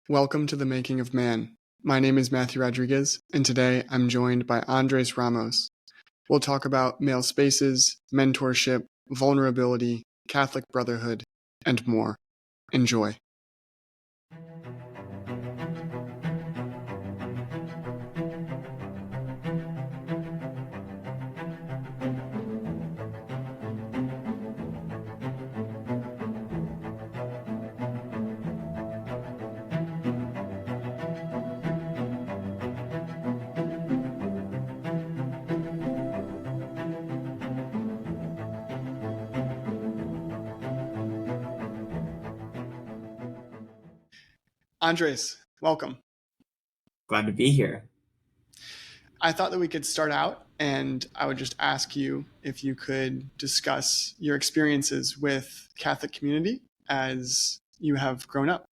Welcome to the Making of Man. My name is Matthew Rodriguez, and today I'm joined by Andres Ramos. We'll talk about male spaces, mentorship, vulnerability, Catholic Brotherhood, and more. Enjoy. Andres, welcome. Glad to be here. I thought that we could start out, and I would just ask you if you could discuss your experiences with Catholic community as you have grown up.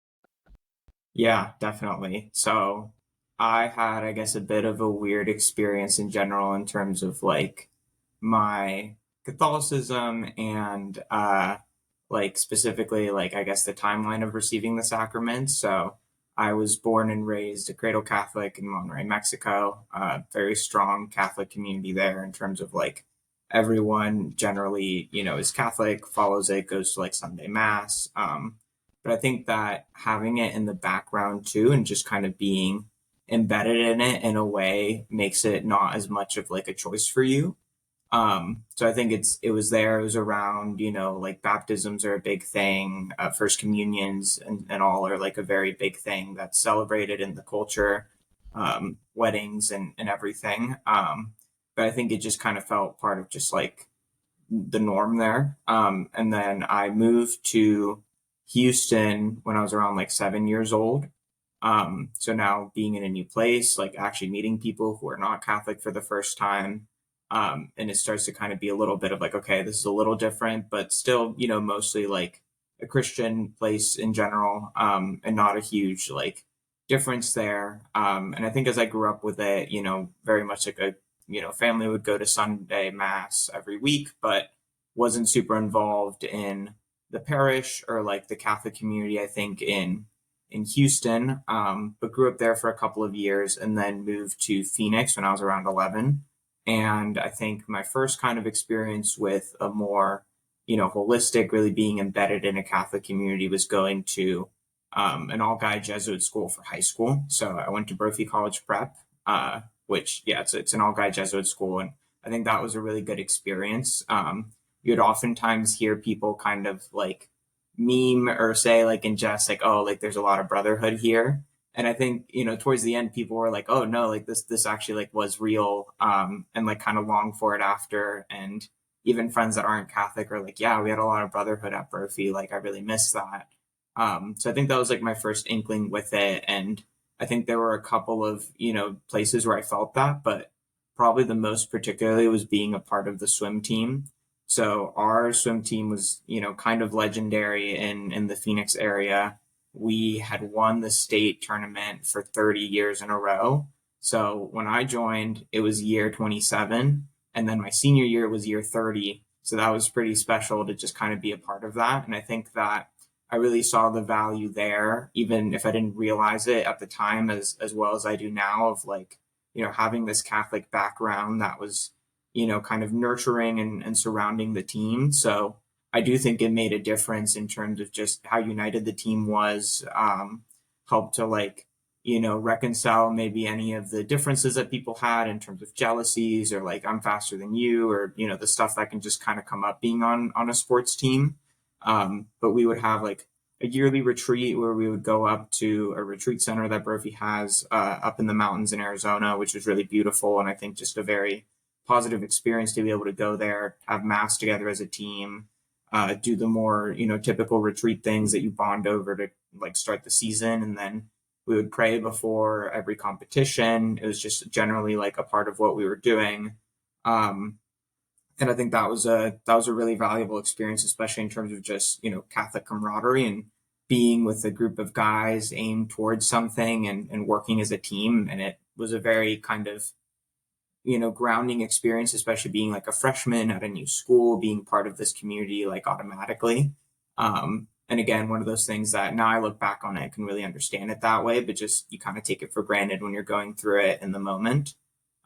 Yeah, definitely. So I had, I guess, a bit of a weird experience in general in terms of like my Catholicism and like specifically like I guess the timeline of receiving the sacraments. So I was born and raised a cradle Catholic in Monterrey, Mexico. Very strong Catholic community there in terms of like everyone generally, is Catholic, follows it, goes to like Sunday Mass. But I think that having it in the background too and just kind of being embedded in it in a way makes it not as much of like a choice for you. So I think it was there, it was around, like baptisms are a big thing, first communions and all are like a very big thing that's celebrated in the culture, weddings and everything. But I think it just kind of felt part of just like the norm there. And then I moved to Houston when I was around like 7 years old. So now being in a new place, like actually meeting people who are not Catholic for the first time. And it starts to kind of be a little bit of like, okay, this is a little different, but still, mostly like a Christian place in general, and not a huge like difference there. And I think as I grew up with it, very much like a family would go to Sunday Mass every week, but wasn't super involved in the parish or like the Catholic community, I think, in Houston, but grew up there for a couple of years and then moved to Phoenix when I was around 11. And I think my first kind of experience with a more, holistic, really being embedded in a Catholic community was going to an all guy Jesuit school for high school. So I went to Brophy College Prep, which, yeah, it's an all guy Jesuit school. And I think that was a really good experience. You'd oftentimes hear people kind of like meme or say like in jest like, oh, like there's a lot of brotherhood here. And I think, towards the end people were like, oh no, like this actually like was real, and like kind of long for it after. And even friends that aren't Catholic are like, yeah, we had a lot of brotherhood at Brophy, like I really miss that. So I think that was like my first inkling with it. And I think there were a couple of, places where I felt that, but probably the most particularly was being a part of the swim team. So our swim team was, kind of legendary in the Phoenix area. We had won the state tournament for 30 years in a row. So when I joined, it was year 27, and then my senior year was year 30. So that was pretty special to just kind of be a part of that. And I think that I really saw the value there, even if I didn't realize it at the time as well as I do now, of like, having this Catholic background that was, kind of nurturing and surrounding the team. So I do think it made a difference in terms of just how united the team was, helped to like, reconcile maybe any of the differences that people had in terms of jealousies or like I'm faster than you or, the stuff that can just kind of come up being on a sports team. But we would have like a yearly retreat where we would go up to a retreat center that Brophy has, up in the mountains in Arizona, which is really beautiful. And I think just a very positive experience to be able to go there, have mass together as a team, do the more, typical retreat things that you bond over to like start the season. And then we would pray before every competition. It was just generally like a part of what we were doing. And I think that was a really valuable experience, especially in terms of just, Catholic camaraderie and being with a group of guys aimed towards something and working as a team. And it was a very kind of, grounding experience, especially being like a freshman at a new school, being part of this community like automatically. And again, one of those things that now I look back on it, I can really understand it that way, but just you kind of take it for granted when you're going through it in the moment.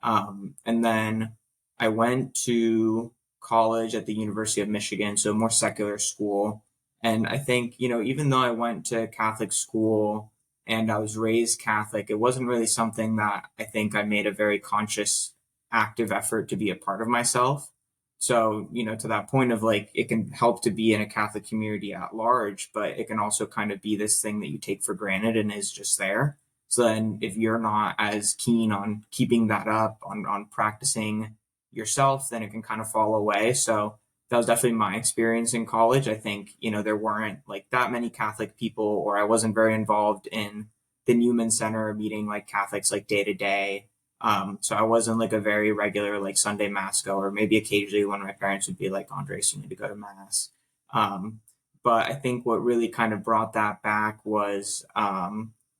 And then I went to college at the University of Michigan, so a more secular school. And I think, even though I went to Catholic school and I was raised Catholic, it wasn't really something that I think I made a very conscious, active effort to be a part of myself. So, to that point of like, it can help to be in a Catholic community at large, but it can also kind of be this thing that you take for granted and is just there. So then if you're not as keen on keeping that up, on practicing yourself, then it can kind of fall away. So that was definitely my experience in college. I think, there weren't like that many Catholic people, or I wasn't very involved in the Newman Center meeting like Catholics like day to day. So I wasn't like a very regular like Sunday mass goer. Maybe occasionally when my parents would be like, Andres, you need to go to mass. Um, but I think what really kind of brought that back was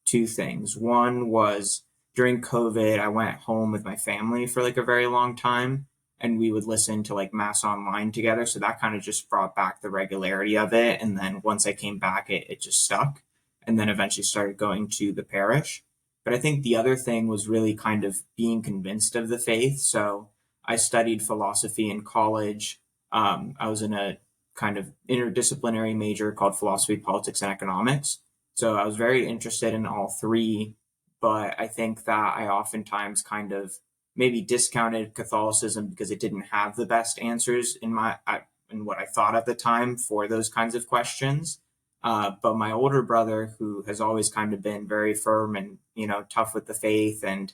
two things. One was during COVID, I went home with my family for like a very long time, and we would listen to like mass online together. So that kind of just brought back the regularity of it. And then once I came back, it just stuck, and then eventually started going to the parish. But I think the other thing was really kind of being convinced of the faith. So I studied philosophy in college. I was in a kind of interdisciplinary major called philosophy, politics, and economics. So I was very interested in all three. But I think that I oftentimes kind of maybe discounted Catholicism because it didn't have the best answers in what I thought at the time for those kinds of questions. But my older brother, who has always kind of been very firm and tough with the faith and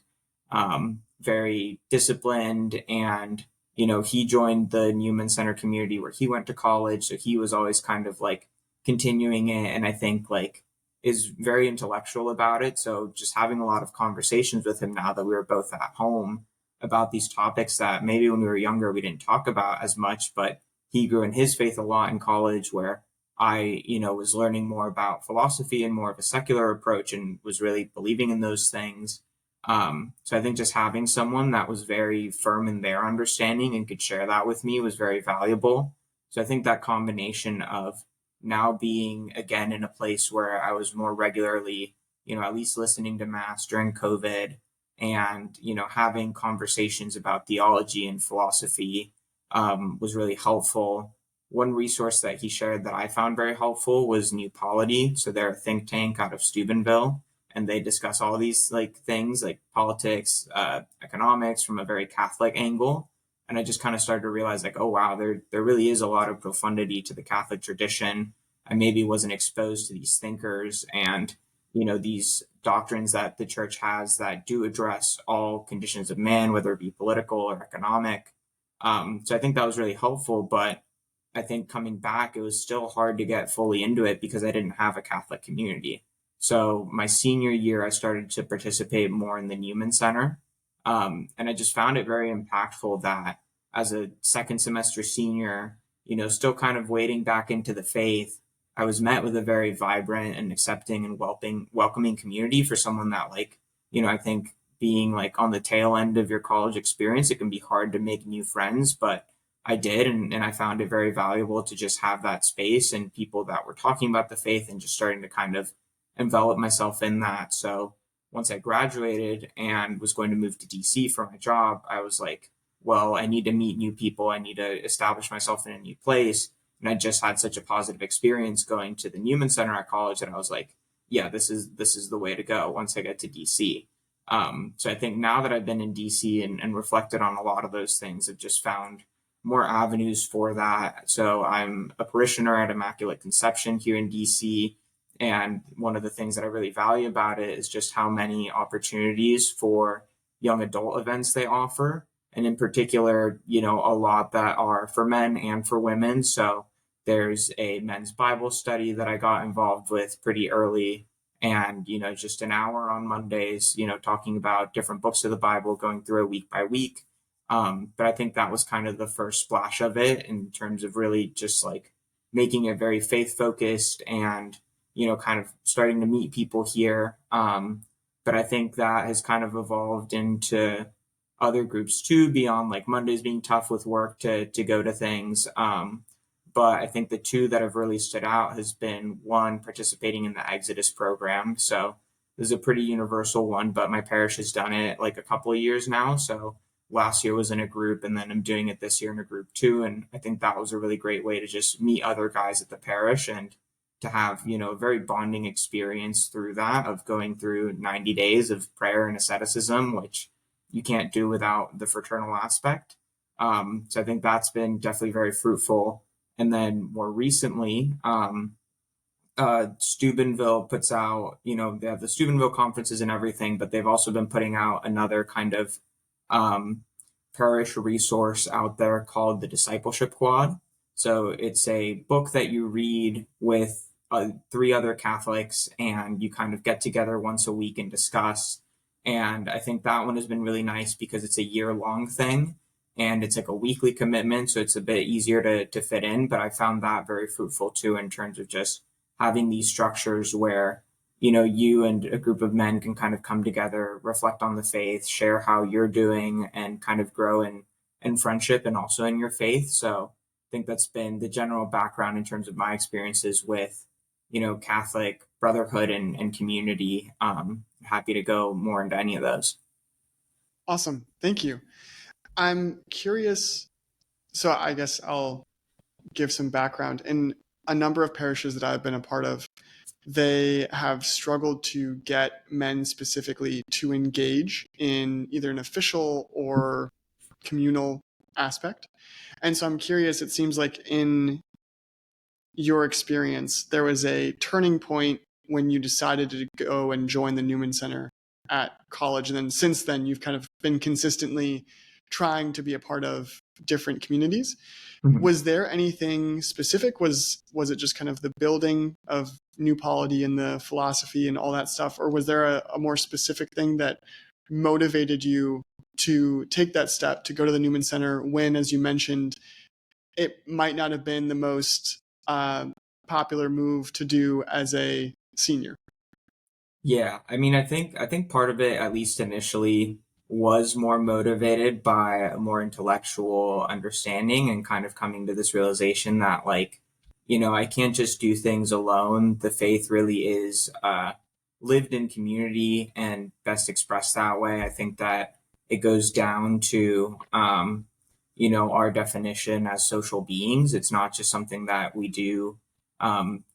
very disciplined, and he joined the Newman Center community where he went to college, so he was always kind of like continuing it, and I think like is very intellectual about it. So just having a lot of conversations with him now that we were both at home about these topics that maybe when we were younger we didn't talk about as much, but he grew in his faith a lot in college, where I, was learning more about philosophy and more of a secular approach and was really believing in those things. So I think just having someone that was very firm in their understanding and could share that with me was very valuable. So I think that combination of now being again in a place where I was more regularly, at least listening to mass during COVID, and, having conversations about theology and philosophy was really helpful. One resource that he shared that I found very helpful was New Polity. So they're a think tank out of Steubenville, and they discuss all these like things like politics, economics from a very Catholic angle. And I just kind of started to realize like, oh wow, there really is a lot of profundity to the Catholic tradition. I maybe wasn't exposed to these thinkers and these doctrines that the church has that do address all conditions of man, whether it be political or economic. So I think that was really helpful, but I think coming back, it was still hard to get fully into it because I didn't have a Catholic community. So my senior year, I started to participate more in the Newman Center. And I just found it very impactful that as a second semester senior, still kind of wading back into the faith, I was met with a very vibrant and accepting and welcoming community for someone that like, I think being like on the tail end of your college experience, it can be hard to make new friends, but I did, and I found it very valuable to just have that space and people that were talking about the faith and just starting to kind of envelop myself in that. So once I graduated and was going to move to DC for my job, I was like, well, I need to meet new people. I need to establish myself in a new place. And I just had such a positive experience going to the Newman Center at college that I was like, yeah, this is the way to go once I get to DC. So I think now that I've been in DC and reflected on a lot of those things, I've just found more avenues for that. So I'm a parishioner at Immaculate Conception here in DC. And one of the things that I really value about it is just how many opportunities for young adult events they offer. And in particular, a lot that are for men and for women. So there's a men's Bible study that I got involved with pretty early. And, just an hour on Mondays, talking about different books of the Bible, going through it week by week. But I think that was kind of the first splash of it in terms of really just like making it very faith focused and, kind of starting to meet people here. But I think that has kind of evolved into other groups too, beyond like Mondays being tough with work to go to things. But I think the two that have really stood out has been one, participating in the Exodus program. So this is a pretty universal one, but my parish has done it like a couple of years now. So last year was in a group, and then I'm doing it this year in a group too. And I think that was a really great way to just meet other guys at the parish and to have, a very bonding experience through that, of going through 90 days of prayer and asceticism, which you can't do without the fraternal aspect. So I think that's been definitely very fruitful. And then more recently, Steubenville puts out, they have the Steubenville conferences and everything, but they've also been putting out another kind of um, parish resource out there called the Discipleship Quad. So it's a book that you read with three other Catholics, and you kind of get together once a week and discuss. And I think that one has been really nice because it's a year-long thing, and it's like a weekly commitment, so it's a bit easier to fit in. But I found that very fruitful too, in terms of just having these structures where you and a group of men can kind of come together, reflect on the faith, share how you're doing, and kind of grow in friendship and also in your faith. So I think that's been the general background in terms of my experiences with Catholic Brotherhood and community. Happy to go more into any of those. Awesome. Thank you. I'm curious. So I guess I'll give some background. In a number of parishes that I've been a part of, they have struggled to get men specifically to engage in either an official or communal aspect. And so I'm curious, it seems like in your experience, there was a turning point when you decided to go and join the Newman Center at college. And then since then, you've kind of been consistently trying to be a part of different communities. Mhm. Was there anything specific? Was it just kind of the building of New Polity and the philosophy and all that stuff? Or was there a more specific thing that motivated you to take that step to go to the Newman Center when, as you mentioned, it might not have been the most uh, popular move to do as a senior? Yeah, I mean, I think part of it, at least initially, was more motivated by a more intellectual understanding and kind of coming to this realization that, like, I can't just do things alone. The faith really is lived in community and best expressed that way. I think that it goes down to our definition as social beings. It's not just something that we do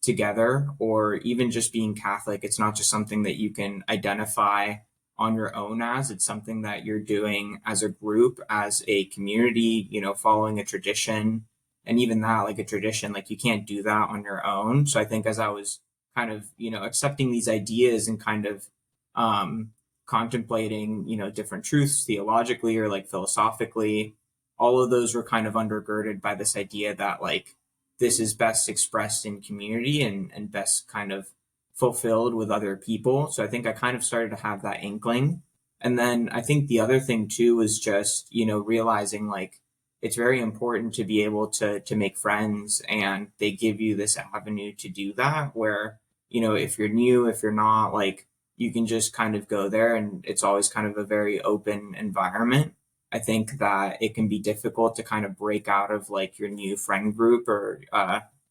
together, or even just being Catholic. It's not just something that you can identify on your own as. It's something that you're doing as a group, as a community, following a tradition. And even that, like a tradition, like you can't do that on your own. So I think as I was kind of, accepting these ideas and kind of um, contemplating, different truths theologically or like philosophically, all of those were kind of undergirded by this idea that, like, this is best expressed in community and best kind of fulfilled with other people. So I think I kind of started to have that inkling. And then I think the other thing too was just, realizing, like, it's very important to be able to make friends, and they give you this avenue to do that where, if you're new, if you're not, like, you can just kind of go there, and it's always kind of a very open environment. I think that it can be difficult to kind of break out of like your new friend group, or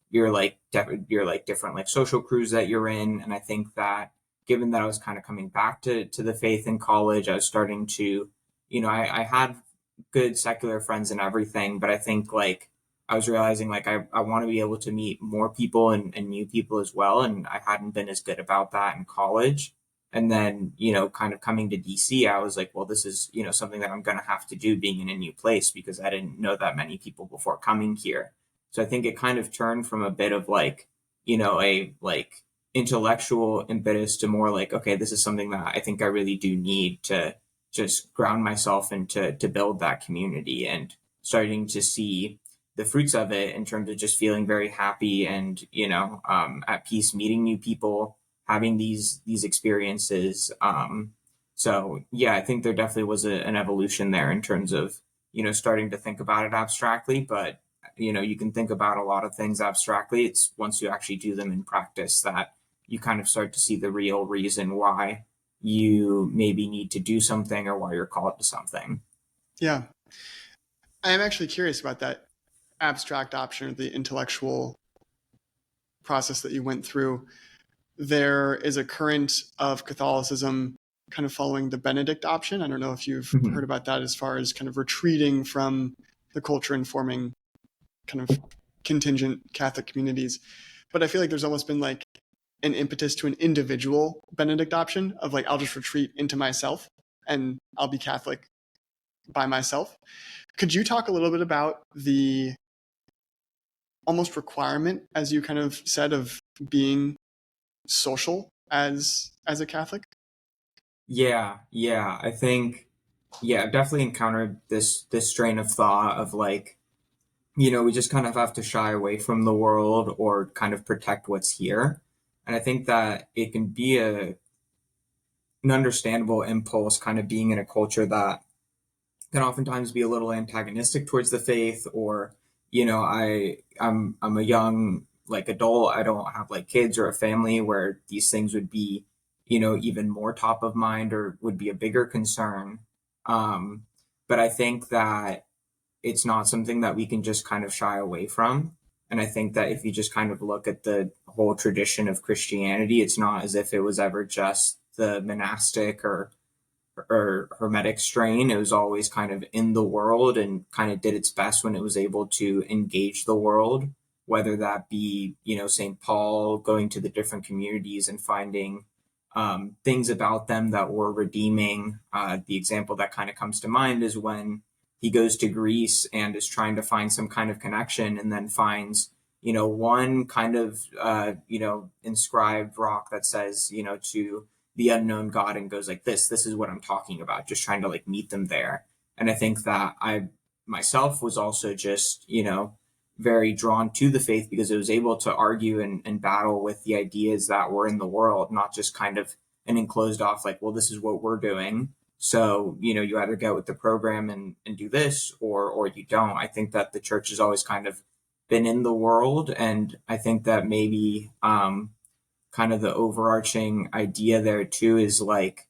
your like different like social crews that you're in. And I think that, given that I was kind of coming back to the faith in college, I was starting to, I had good secular friends and everything, but I think, like, I was realizing, like, I want to be able to meet more people and new people as well. And I hadn't been as good about that in college. And then, kind of coming to DC, I was like, well, this is, something that I'm going to have to do, being in a new place, because I didn't know that many people before coming here. So I think it kind of turned from a bit of like, a like intellectual impetus to more like, okay, this is something that I think I really do need to just ground myself and to build that community, and starting to see the fruits of it in terms of just feeling very happy and, at peace, meeting new people, having these experiences. So yeah, I think there definitely was an evolution there in terms of, starting to think about it abstractly, but you can think about a lot of things abstractly. It's once you actually do them in practice that you kind of start to see the real reason why you maybe need to do something, or why you're called to something. Yeah, I am actually curious about that. abstract option or the intellectual process that you went through, there is a current of Catholicism kind of following the Benedict option. I don't know if you've heard Mhm. about that, as far as kind of retreating from the culture and forming kind of contingent Catholic communities. But I feel like there's almost been like an impetus to an individual Benedict option of like, I'll just retreat into myself and I'll be Catholic by myself. Could you talk a little bit about the almost requirement, as you kind of said, of being social as a Catholic? Yeah. I think, yeah, I've definitely encountered this strain of thought of like, we just kind of have to shy away from the world or kind of protect what's here. And I think that it can be an understandable impulse, kind of being in a culture that can oftentimes be a little antagonistic towards the faith, or I'm a young like adult. I don't have like kids or a family where these things would be even more top of mind or would be a bigger concern. um but I think that it's not something that we can just kind of shy away from. And I think that if you just kind of look at the whole tradition of Christianity, it's not as if it was ever just the monastic or hermetic strain. It was always kind of in the world and kind of did its best when it was able to engage the world, whether that be, St. Paul going to the different communities and finding things about them that were redeeming. The example that kind of comes to mind is when he goes to Greece and is trying to find some kind of connection and then finds, one kind of, inscribed rock that says, to the unknown God, and goes like, this is what I'm talking about, just trying to like meet them there. And I think that I myself was also just, very drawn to the faith because it was able to argue and battle with the ideas that were in the world, not just kind of an enclosed off, like, well, this is what we're doing. So, you either get with the program and do this or you don't. I think that the church has always kind of been in the world. And I think that maybe kind of the overarching idea there too is like,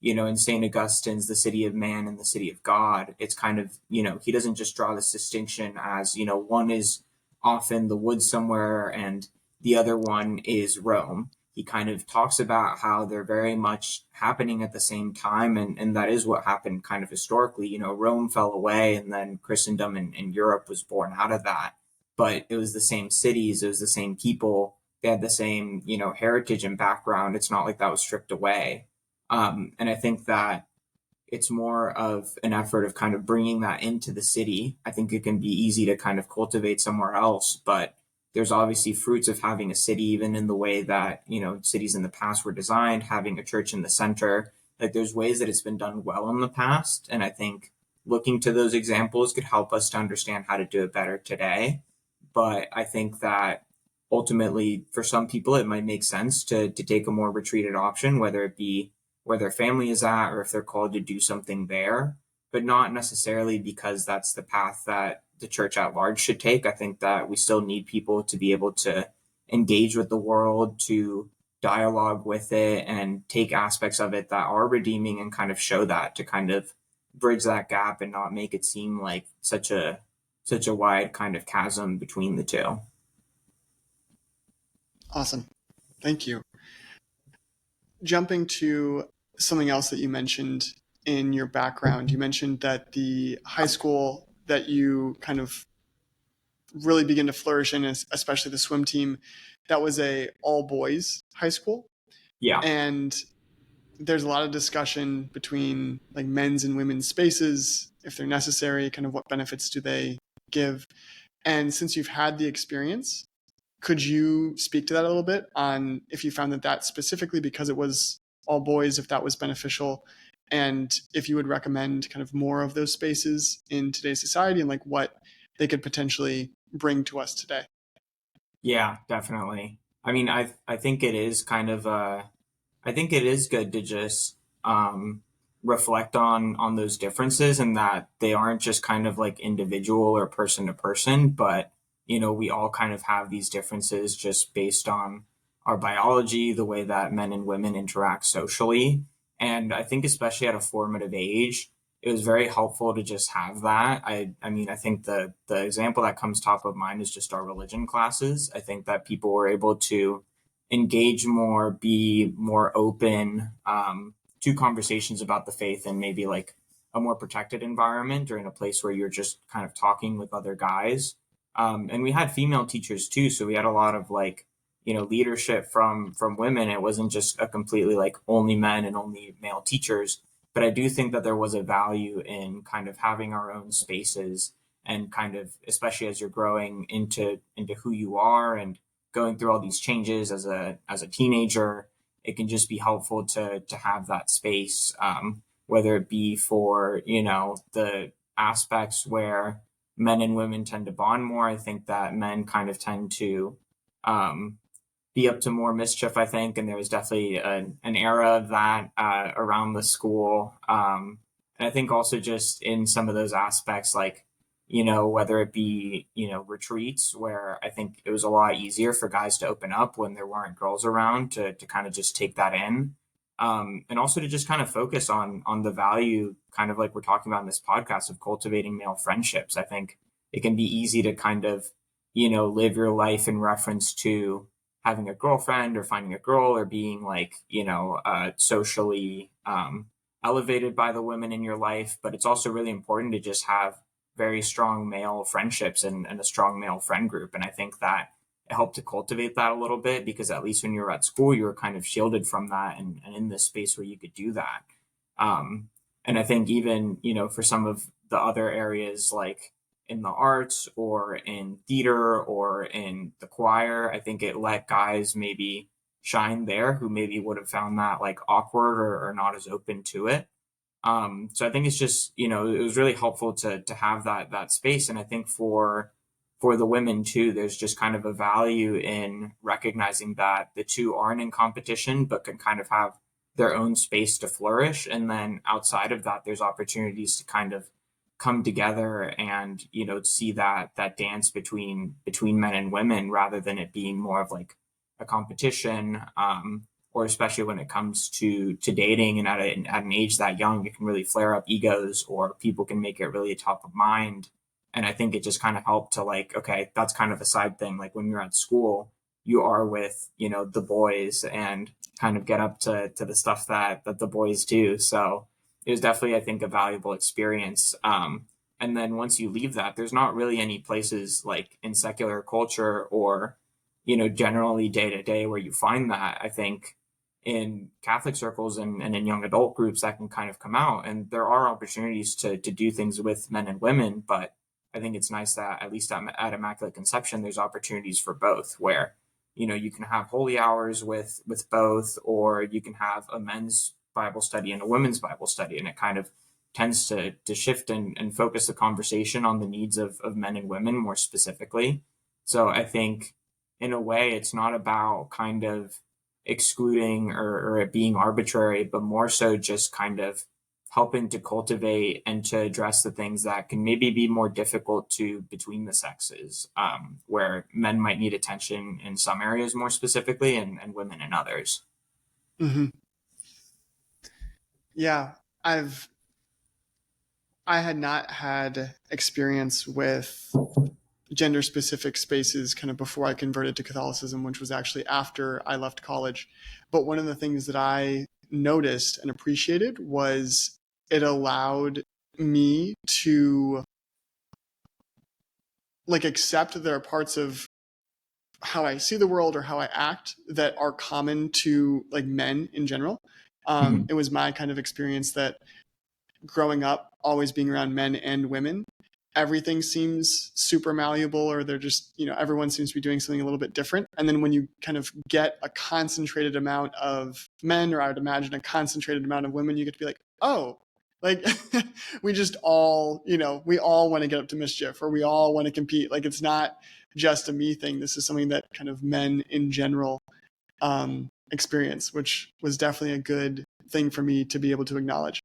in St. Augustine's The City of Man and the City of God, it's kind of, he doesn't just draw this distinction as, one is off in the woods somewhere and the other one is Rome. He kind of talks about how they're very much happening at the same time. And that is what happened kind of historically. Rome fell away and then Christendom and Europe was born out of that. But it was the same cities, it was the same people, they had the same, heritage and background. It's not like that was stripped away. And I think that it's more of an effort of kind of bringing that into the city. I think it can be easy to kind of cultivate somewhere else, but there's obviously fruits of having a city, even in the way that, cities in the past were designed, having a church in the center. Like there's ways that it's been done well in the past. And I think looking to those examples could help us to understand how to do it better today. But I think that ultimately for some people it might make sense to take a more retreated option, whether it be where their family is at or if they're called to do something there, but not necessarily because that's the path that the church at large should take. I think that we still need people to be able to engage with the world, to dialogue with it and take aspects of it that are redeeming and kind of show that, to kind of bridge that gap and not make it seem like such a wide kind of chasm between the two. Awesome. Thank you. Jumping to something else that you mentioned in your background, you mentioned that the high school that you kind of really begin to flourish in, especially the swim team, that was a all boys high school. Yeah. And there's a lot of discussion between like men's and women's spaces, if they're necessary, kind of what benefits do they give. And since you've had the experience, could you speak to that a little bit on if you found that specifically because it was all boys, if that was beneficial, and if you would recommend kind of more of those spaces in today's society and like what they could potentially bring to us today? Yeah, definitely. I mean, I think it is kind of I think it is good to just reflect on those differences, and that they aren't just kind of like individual or person to person, but we all kind of have these differences just based on our biology, the way that men and women interact socially. And I think especially at a formative age, it was very helpful to just have that. I mean, I think the example that comes top of mind is just our religion classes. I think that people were able to engage more, be more open to conversations about the faith, and maybe like a more protected environment or in a place where you're just kind of talking with other guys. And we had female teachers too, so we had a lot of like, leadership from women. It wasn't just a completely like only men and only male teachers, but I do think that there was a value in kind of having our own spaces, and kind of, especially as you're growing into who you are and going through all these changes as a teenager, it can just be helpful to have that space, whether it be for the aspects where men and women tend to bond more. I think that men kind of tend to um, be up to more mischief, I think. And there was definitely an era of that around the school. And I think also just in some of those aspects, like, whether it be, retreats where I think it was a lot easier for guys to open up when there weren't girls around to kind of just take that in. And also to just kind of focus on the value, kind of like we're talking about in this podcast, of cultivating male friendships. I think it can be easy to kind of, live your life in reference to having a girlfriend or finding a girl or being like, socially elevated by the women in your life. But it's also really important to just have very strong male friendships and a strong male friend group. And I think that it helped to cultivate that a little bit, because at least when you were at school, you were kind of shielded from that, and in this space where you could do that. Um, and I think even, for some of the other areas, like in the arts or in theater or in the choir, I think it let guys maybe shine there who maybe would have found that like awkward or not as open to it. So I think it's just, it was really helpful to have that space. And I think for the women too, there's just kind of a value in recognizing that the two aren't in competition, but can kind of have their own space to flourish. And then outside of that, there's opportunities to kind of come together and, see that dance between men and women, rather than it being more of like a competition. Or especially when it comes to dating, and at an age that young, it can really flare up egos, or people can make it really top of mind. And I think it just kind of helped to like, okay, that's kind of a side thing. Like when you're at school, you are with, the boys, and kind of get up to the stuff that the boys do. So it was definitely, I think, a valuable experience. And then once you leave that, there's not really any places like in secular culture or, generally day to day where you find that. I think in Catholic circles and in young adult groups that can kind of come out. And there are opportunities to do things with men and women, but I think it's nice that at least at Immaculate Conception, there's opportunities for both, where, you can have holy hours with both, or you can have a men's Bible study and a women's Bible study. And it kind of tends to shift and focus the conversation on the needs of men and women more specifically. So I think in a way, it's not about kind of excluding or it being arbitrary, but more so just kind of helping to cultivate and to address the things that can maybe be more difficult to between the sexes, where men might need attention in some areas more specifically, and women in others. Mm-hmm. Yeah, I had not had experience with gender specific spaces kind of before I converted to Catholicism, which was actually after I left college. But one of the things that I noticed and appreciated was it allowed me to like accept that there are parts of how I see the world or how I act that are common to like men in general. Mhm. It was my kind of experience that growing up, always being around men and women, everything seems super malleable, or they're just, everyone seems to be doing something a little bit different. And then when you kind of get a concentrated amount of men, or I would imagine a concentrated amount of women, you get to be like, oh, like we just all, we all want to get up to mischief, or we all want to compete. Like it's not just a me thing. This is something that kind of men in general experience, which was definitely a good thing for me to be able to acknowledge.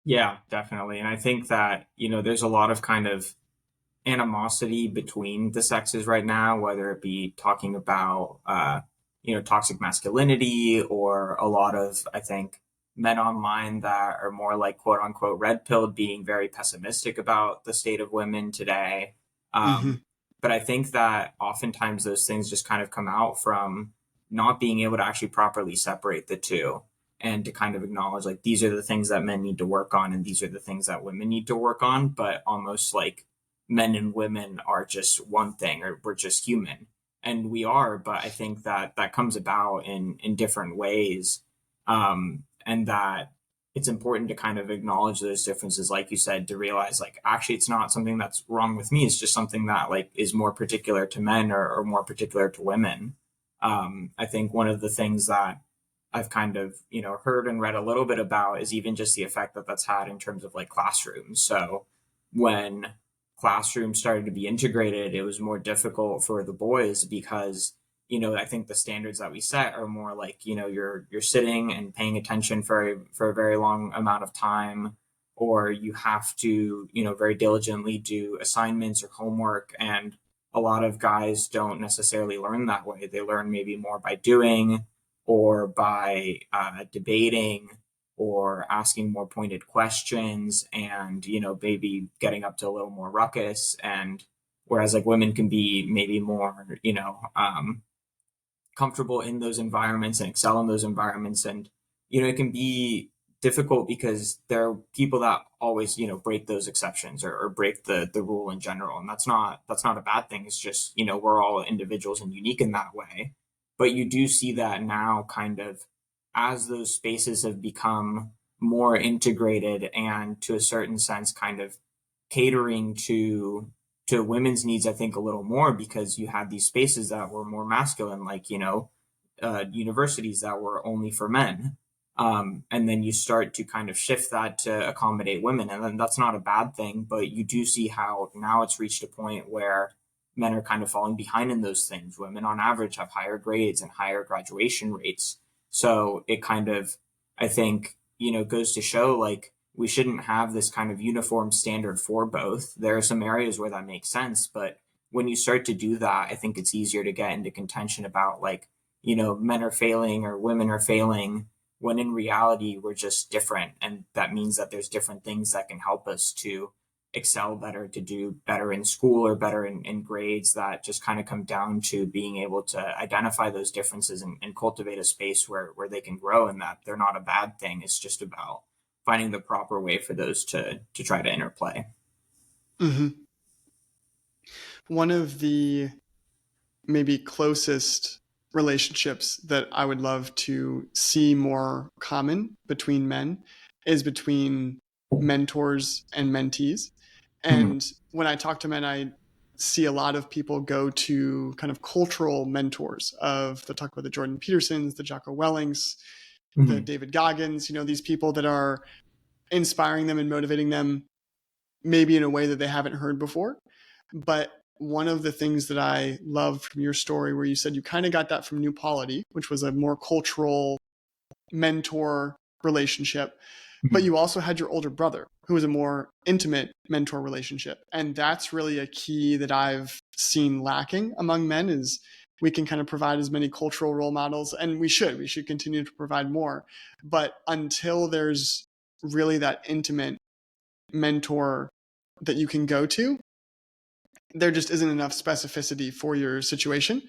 Yeah, definitely. And I think that, there's a lot of kind of animosity between the sexes right now, whether it be talking about, toxic masculinity, or a lot of, I think, men online that are more like quote unquote red pilled, being very pessimistic about the state of women today. Hmm. Um, but I think that oftentimes those things just kind of come out from not being able to actually properly separate the two, and to kind of acknowledge like these are the things that men need to work on and these are the things that women need to work on, but almost like men and women are just one thing, or we're just human. And we are, but I think that that comes about in different ways. And that it's important to kind of acknowledge those differences, like you said, to realize like actually it's not something that's wrong with me, it's just something that like is more particular to men, or more particular to women. I think one of the things that I've kind of, heard and read a little bit about is even just the effect that that's had in terms of like classrooms. So when classrooms started to be integrated, it was more difficult for the boys because, I think the standards that we set are more like, you're sitting and paying attention for a very long amount of time, or you have to, very diligently do assignments or homework. And a lot of guys don't necessarily learn that way. They learn maybe more by doing, or by debating, or asking more pointed questions, and maybe getting up to a little more ruckus. And whereas like women can be maybe more comfortable in those environments and excel in those environments. And it can be difficult because there are people that always break those exceptions, or break the rule in general. And that's not a bad thing. It's just we're all individuals and unique in that way. But you do see that now, kind of as those spaces have become more integrated, and to a certain sense kind of catering to women's needs, I think a little more, because you had these spaces that were more masculine, like universities that were only for men. And then you start to kind of shift that to accommodate women, and then that's not a bad thing. But you do see how now it's reached a point where men are kind of falling behind in those things. Women on average have higher grades and higher graduation rates. So it kind of, I think, goes to show like we shouldn't have this kind of uniform standard for both. There are some areas where that makes sense, but when you start to do that, I think it's easier to get into contention about like, men are failing or women are failing, when in reality we're just different. And that means that there's different things that can help us to excel better, to do better in school, or better in grades, that just kind of come down to being able to identify those differences, and cultivate a space where they can grow, and that they're not a bad thing. It's just about finding the proper way for those to try to interplay. Hmm. One of the maybe closest relationships that I would love to see more common between men is between mentors and mentees. Mhm. And when I talk to men, I see a lot of people go to kind of cultural mentors of the talk about the Jordan Petersons, the Jocko Wellings, the Mhm. David Goggins, these people that are inspiring them and motivating them maybe in a way that they haven't heard before. But one of the things that I loved from your story, where you said you kind of got that from New Polity, which was a more cultural mentor relationship, but Mhm. you also had your older brother, who was a more intimate mentor relationship. And that's really a key that I've seen lacking among men, is we can kind of provide as many cultural role models, and we should continue to provide more. But until there's really that intimate mentor that you can go to, there just isn't enough specificity for your situation.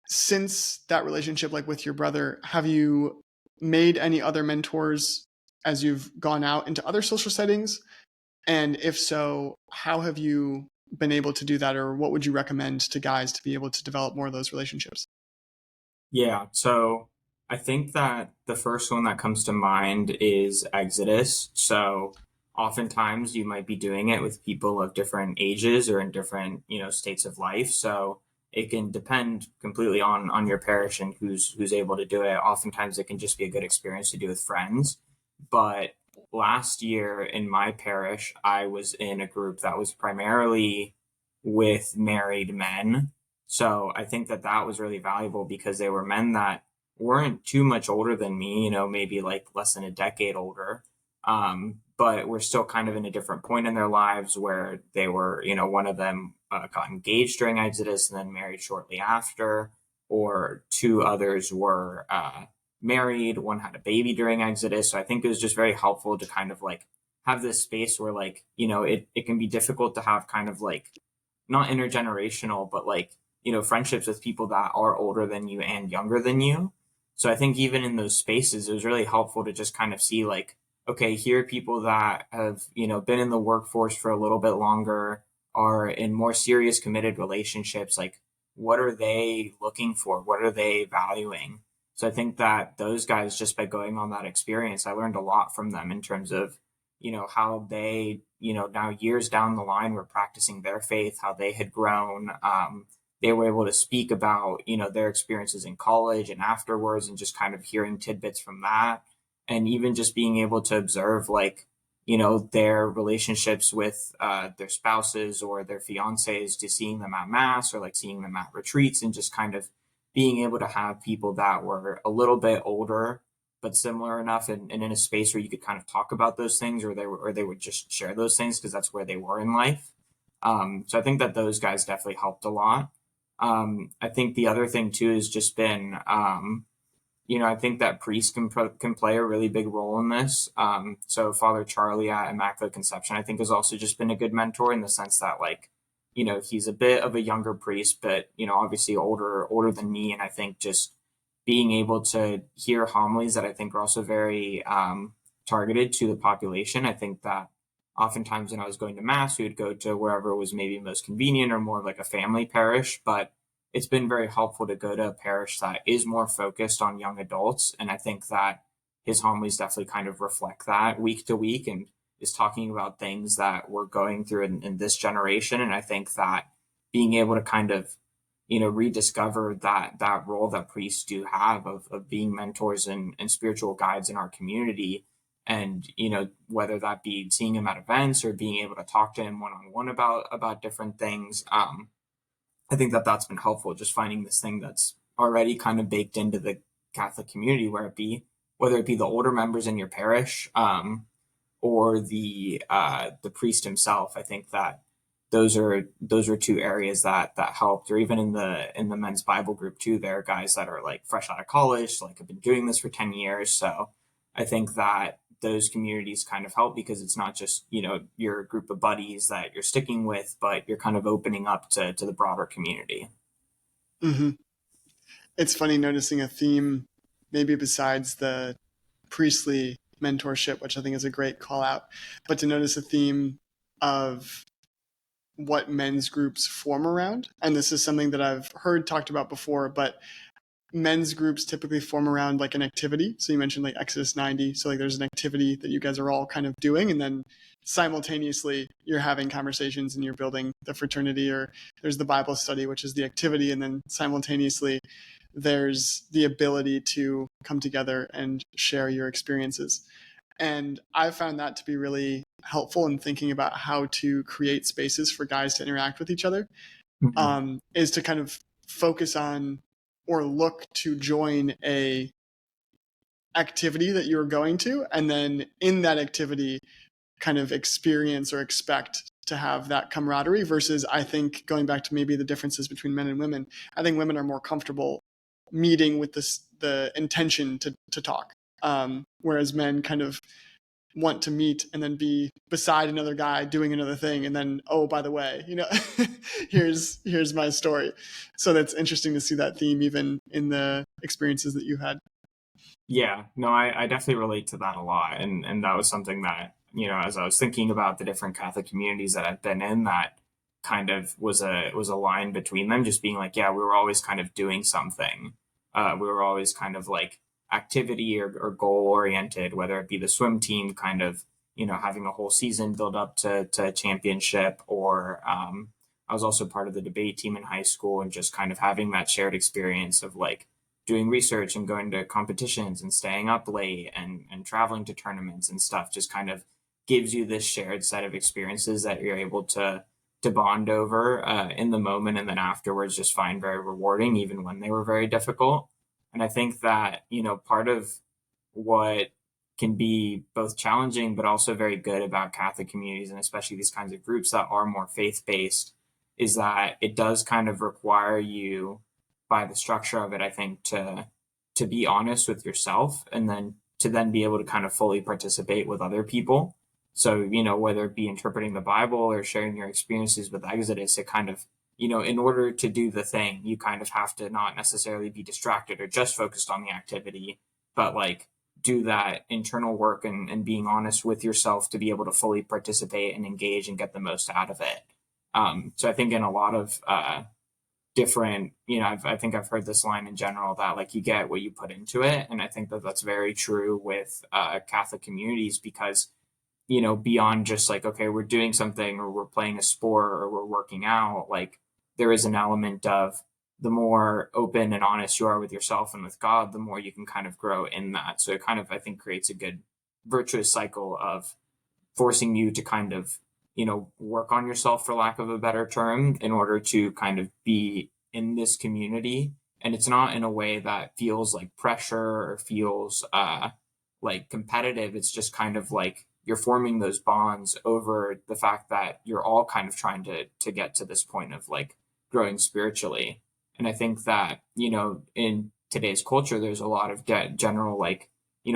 Since that relationship, like with your brother, have you made any other mentors as you've gone out into other social settings? And if so, how have you been able to do that? Or what would you recommend to guys to be able to develop more of those relationships? Yeah, so I think that the first one that comes to mind is Exodus. So oftentimes you might be doing it with people of different ages, or in different, states of life. So it can depend completely on your parish and who's able to do it. Oftentimes it can just be a good experience to do with friends. But last year in my parish, I was in a group that was primarily with married men. So I think that that was really valuable, because they were men that weren't too much older than me, maybe like less than a decade older. But we're still kind of in a different point in their lives, where they were, one of them got engaged during Exodus and then married shortly after, or two others were married, one had a baby during Exodus. So I think it was just very helpful to kind of like have this space where like, it can be difficult to have kind of like not intergenerational, but like, friendships with people that are older than you and younger than you. So I think even in those spaces, it was really helpful to just kind of see like, okay, here are people that have, been in the workforce for a little bit longer, are in more serious committed relationships. Like, what are they looking for? What are they valuing? So I think that those guys, just by going on that experience, I learned a lot from them in terms of, how they, now years down the line were practicing their faith, how they had grown. They were able to speak about, their experiences in college and afterwards, and just kind of hearing tidbits from that. And even just being able to observe, like, their relationships with their spouses or their fiancés, to seeing them at mass or like seeing them at retreats, and just kind of being able to have people that were a little bit older but similar enough, and in a space where you could kind of talk about those things, or they would just share those things because that's where they were in life. So I think that those guys definitely helped a lot. I think the other thing too has just been, I think that priests can play a really big role in this. So Father Charlie at Immaculate Conception, I think, has also just been a good mentor in the sense that, like, he's a bit of a younger priest, but obviously older than me, and I think just being able to hear homilies that I think are also very targeted to the population. I think that oftentimes when I was going to mass, we would go to wherever was maybe most convenient or more like a family parish, but it's been very helpful to go to a parish that is more focused on young adults. And I think that his homilies definitely kind of reflect that week to week, and is talking about things that we're going through in this generation. And I think that being able to kind of, rediscover that role that priests do have of being mentors and spiritual guides in our community. And, whether that be seeing him at events or being able to talk to him one-on-one about different things. I think that that's been helpful, just finding this thing that's already kind of baked into the Catholic community, whether it be the older members in your parish, or the priest himself. I think that those are two areas that helped. Or even in the men's Bible group too, there are guys that are like fresh out of college, like have been doing this for 10 years. So I think that those communities kind of help, because it's not just, your group of buddies that you're sticking with, but you're kind of opening up to the broader community. Mm-hmm. It's funny noticing a theme, maybe besides the priestly mentorship, which I think is a great call out, but to notice a theme of what men's groups form around. And this is something that I've heard talked about before, but men's groups typically form around like an activity. So you mentioned like Exodus 90. So like there's an activity that you guys are all kind of doing, and then simultaneously you're having conversations and you're building the fraternity. Or there's the Bible study, which is the activity, and then simultaneously there's the ability to come together and share your experiences. And I found that to be really helpful in thinking about how to create spaces for guys to interact with each other, Mm-hmm. is to kind of focus on or look to join a activity that you're going to, and then in that activity kind of experience or expect to have that camaraderie. Versus, I think, going back to maybe the differences between men and women, I think women are more comfortable meeting with the intention to talk, whereas men kind of want to meet and then be beside another guy doing another thing, and then, oh, by the way, here's my story. So that's interesting to see that theme even in the experiences that you had. Yeah, no, I definitely relate to that a lot. And that was something that, as I was thinking about the different Catholic communities that I've been in, that kind of was a line between them, just being like, yeah, we were always kind of doing something. We were always kind of like activity or goal oriented, whether it be the swim team kind of, having a whole season build up to a championship, or I was also part of the debate team in high school, and just kind of having that shared experience of like doing research and going to competitions and staying up late and traveling to tournaments and stuff, just kind of gives you this shared set of experiences that you're able to bond over in the moment, and then afterwards just find very rewarding, even when they were very difficult. And I think that, part of what can be both challenging but also very good about Catholic communities, and especially these kinds of groups that are more faith based, is that it does kind of require you, by the structure of it, I think, to to be honest with yourself, and then to then be able to kind of fully participate with other people. So, whether it be interpreting the Bible or sharing your experiences with Exodus, it kind of, in order to do the thing, you kind of have to not necessarily be distracted or just focused on the activity, but like do that internal work and being honest with yourself to be able to fully participate and engage and get the most out of it. So I think in a lot of different, I think I've heard this line in general that like you get what you put into it. And I think that that's very true with Catholic communities because, beyond just like, okay, we're doing something or we're playing a sport or we're working out, like there is an element of the more open and honest you are with yourself and with God, the more you can kind of grow in that. So it kind of, I think, creates a good virtuous cycle of forcing you to kind of, work on yourself, for lack of a better term, in order to kind of be in this community. And it's not in a way that feels like pressure or feels like competitive. It's just kind of like you're forming those bonds over the fact that you're all kind of trying to get to this point of like growing spiritually. And I think that, in today's culture, there's a lot of general like,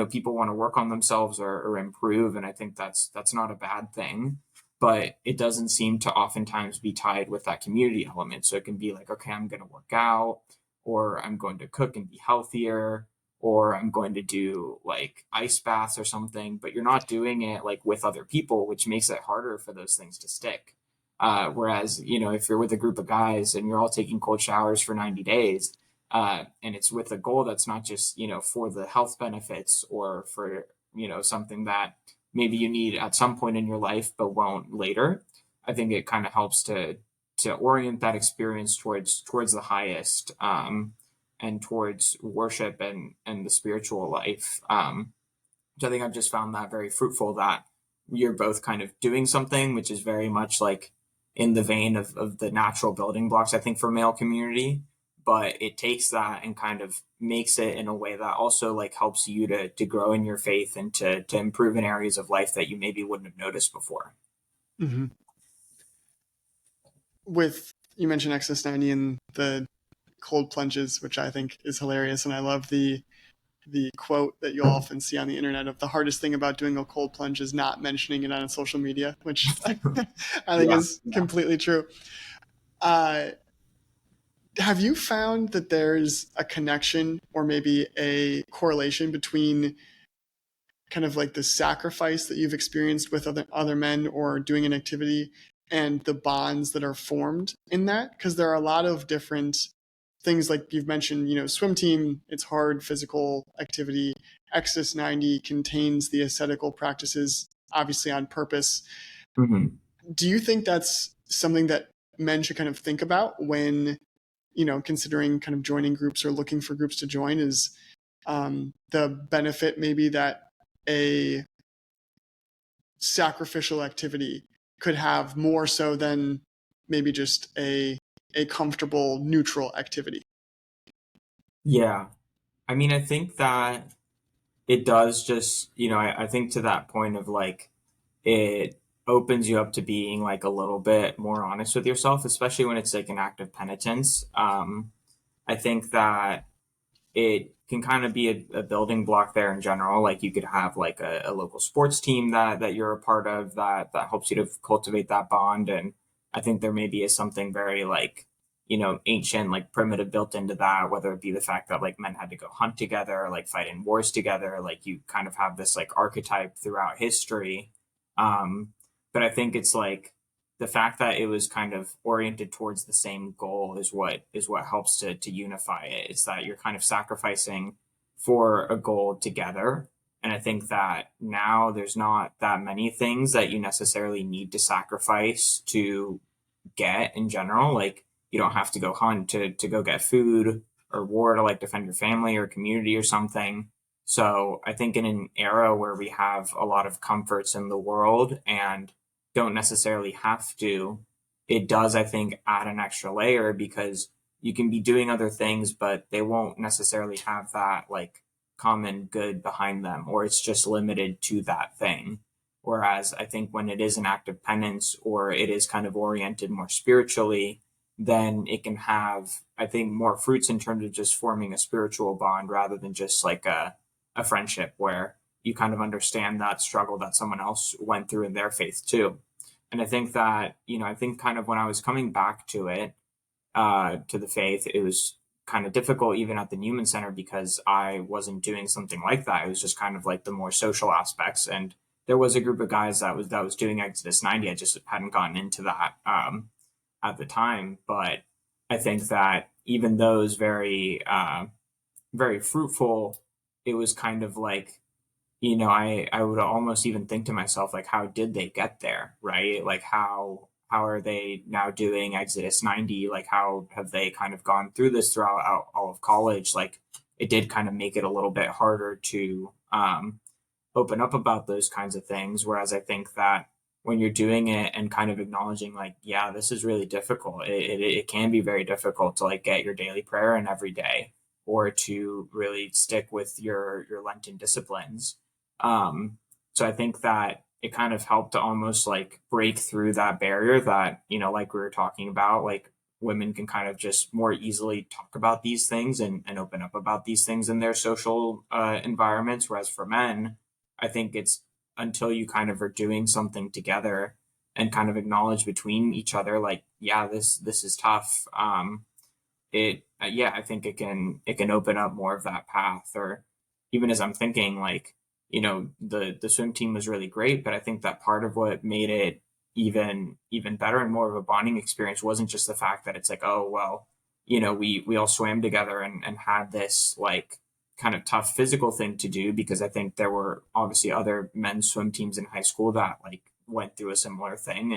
people want to work on themselves or improve. And I think that's not a bad thing, but it doesn't seem to oftentimes be tied with that community element. So it can be like, okay, I'm going to work out, or I'm going to cook and be healthier, or I'm going to do like ice baths or something, but you're not doing it like with other people, which makes it harder for those things to stick. Whereas, if you're with a group of guys and you're all taking cold showers for 90 days, and it's with a goal that's not just, for the health benefits or for, something that maybe you need at some point in your life, but won't later. I think it kind of helps to orient that experience towards the highest, and towards worship and the spiritual life. So I think I've just found that very fruitful that you're both kind of doing something which is very much like in the vein of the natural building blocks, I think, for male community, but it takes that and kind of makes it in a way that also like helps you to grow in your faith and to improve in areas of life that you maybe wouldn't have noticed before. Mm-hmm. You mentioned Exodus 90 and the cold plunges, which I think is hilarious. And I love the quote that you'll often see on the internet of the hardest thing about doing a cold plunge is not mentioning it on social media, which I think is completely true. Have you found that there's a connection or maybe a correlation between kind of like the sacrifice that you've experienced with other men or doing an activity and the bonds that are formed in that? Because there are a lot of different things, like you've mentioned, swim team, it's hard physical activity. Exodus 90 contains the ascetical practices, obviously on purpose. Mm-hmm. Do you think that's something that men should kind of think about when, considering kind of joining groups or looking for groups to join, is the benefit maybe that a sacrificial activity could have more so than maybe just a comfortable neutral activity? Yeah. I mean, I think that it does just, I think to that point of like, it opens you up to being like a little bit more honest with yourself, especially when it's like an act of penitence. I think that it can kind of be a building block there in general. Like you could have like a local sports team that you're a part of that helps you to cultivate that bond. And I think there maybe is something very like, ancient, like primitive built into that, whether it be the fact that like men had to go hunt together, like fight in wars together, like you kind of have this like archetype throughout history. But I think it's like the fact that it was kind of oriented towards the same goal is what helps to unify it. It's that you're kind of sacrificing for a goal together. And I think that now there's not that many things that you necessarily need to sacrifice to get in general. Like you don't have to go hunt to go get food, or war to like defend your family or community or something. So I think in an era where we have a lot of comforts in the world and don't necessarily have to, it does, I think, add an extra layer because you can be doing other things, but they won't necessarily have that like common good behind them, or it's just limited to that thing. Whereas I think when it is an act of penance or it is kind of oriented more spiritually, then it can have, I think, more fruits in terms of just forming a spiritual bond rather than just like a friendship where you kind of understand that struggle that someone else went through in their faith too. And I think that, I think kind of when I was coming back to it, to the faith, it was kind of difficult even at the Newman Center because I wasn't doing something like that. It was just kind of like the more social aspects. And there was a group of guys that was doing Exodus 90. I just hadn't gotten into that at the time. But I think that even those very fruitful, it was kind of like, I would almost even think to myself, like, how did they get there? Right? Like how are they now doing Exodus 90? Like, how have they kind of gone through this throughout all of college? Like, it did kind of make it a little bit harder to open up about those kinds of things. Whereas I think that when you're doing it and kind of acknowledging, like, yeah, this is really difficult. It can be very difficult to like get your daily prayer in every day or to really stick with your Lenten disciplines. Um, so I think that it kind of helped to almost like break through that barrier that, like we were talking about, like women can kind of just more easily talk about these things and open up about these things in their social environments. Whereas for men, I think it's until you kind of are doing something together and kind of acknowledge between each other, like, yeah, this is tough. I think it can open up more of that path. Or even as I'm thinking, like, the swim team was really great, but I think that part of what made it even better and more of a bonding experience wasn't just the fact that it's like, oh well, we all swam together and had this like kind of tough physical thing to do, because I think there were obviously other men's swim teams in high school that like went through a similar thing.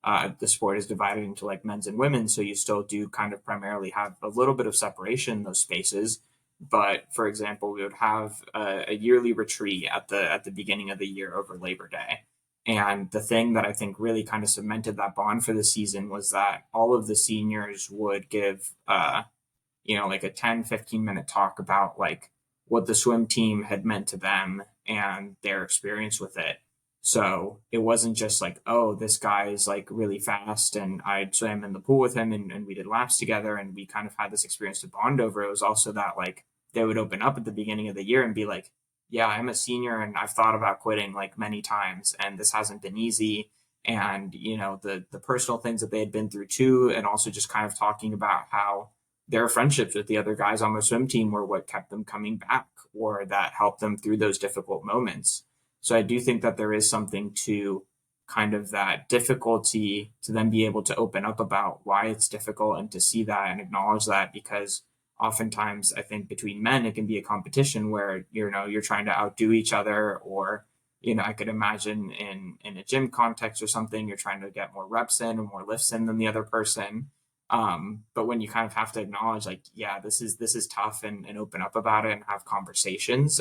And the sport is divided into like men's and women's, so you still do kind of primarily have a little bit of separation in those spaces. But for example, we would have a yearly retreat at the beginning of the year over Labor Day. And the thing that I think really kind of cemented that bond for the season was that all of the seniors would give like a 10-15 minute talk about like what the swim team had meant to them and their experience with it. So it wasn't just like, oh, this guy is like really fast and I swam in the pool with him and we did laps together and we kind of had this experience to bond over. It was also that like they would open up at the beginning of the year and be like, yeah, I'm a senior and I've thought about quitting like many times and this hasn't been easy. And, the personal things that they had been through too. And also just kind of talking about how their friendships with the other guys on the swim team were what kept them coming back or that helped them through those difficult moments. So I do think that there is something to kind of that difficulty to then be able to open up about why it's difficult and to see that and acknowledge that, because oftentimes I think between men it can be a competition where you're trying to outdo each other, or I could imagine in a gym context or something, you're trying to get more reps in or more lifts in than the other person. But when you kind of have to acknowledge like, yeah, this is tough, and open up about it and have conversations,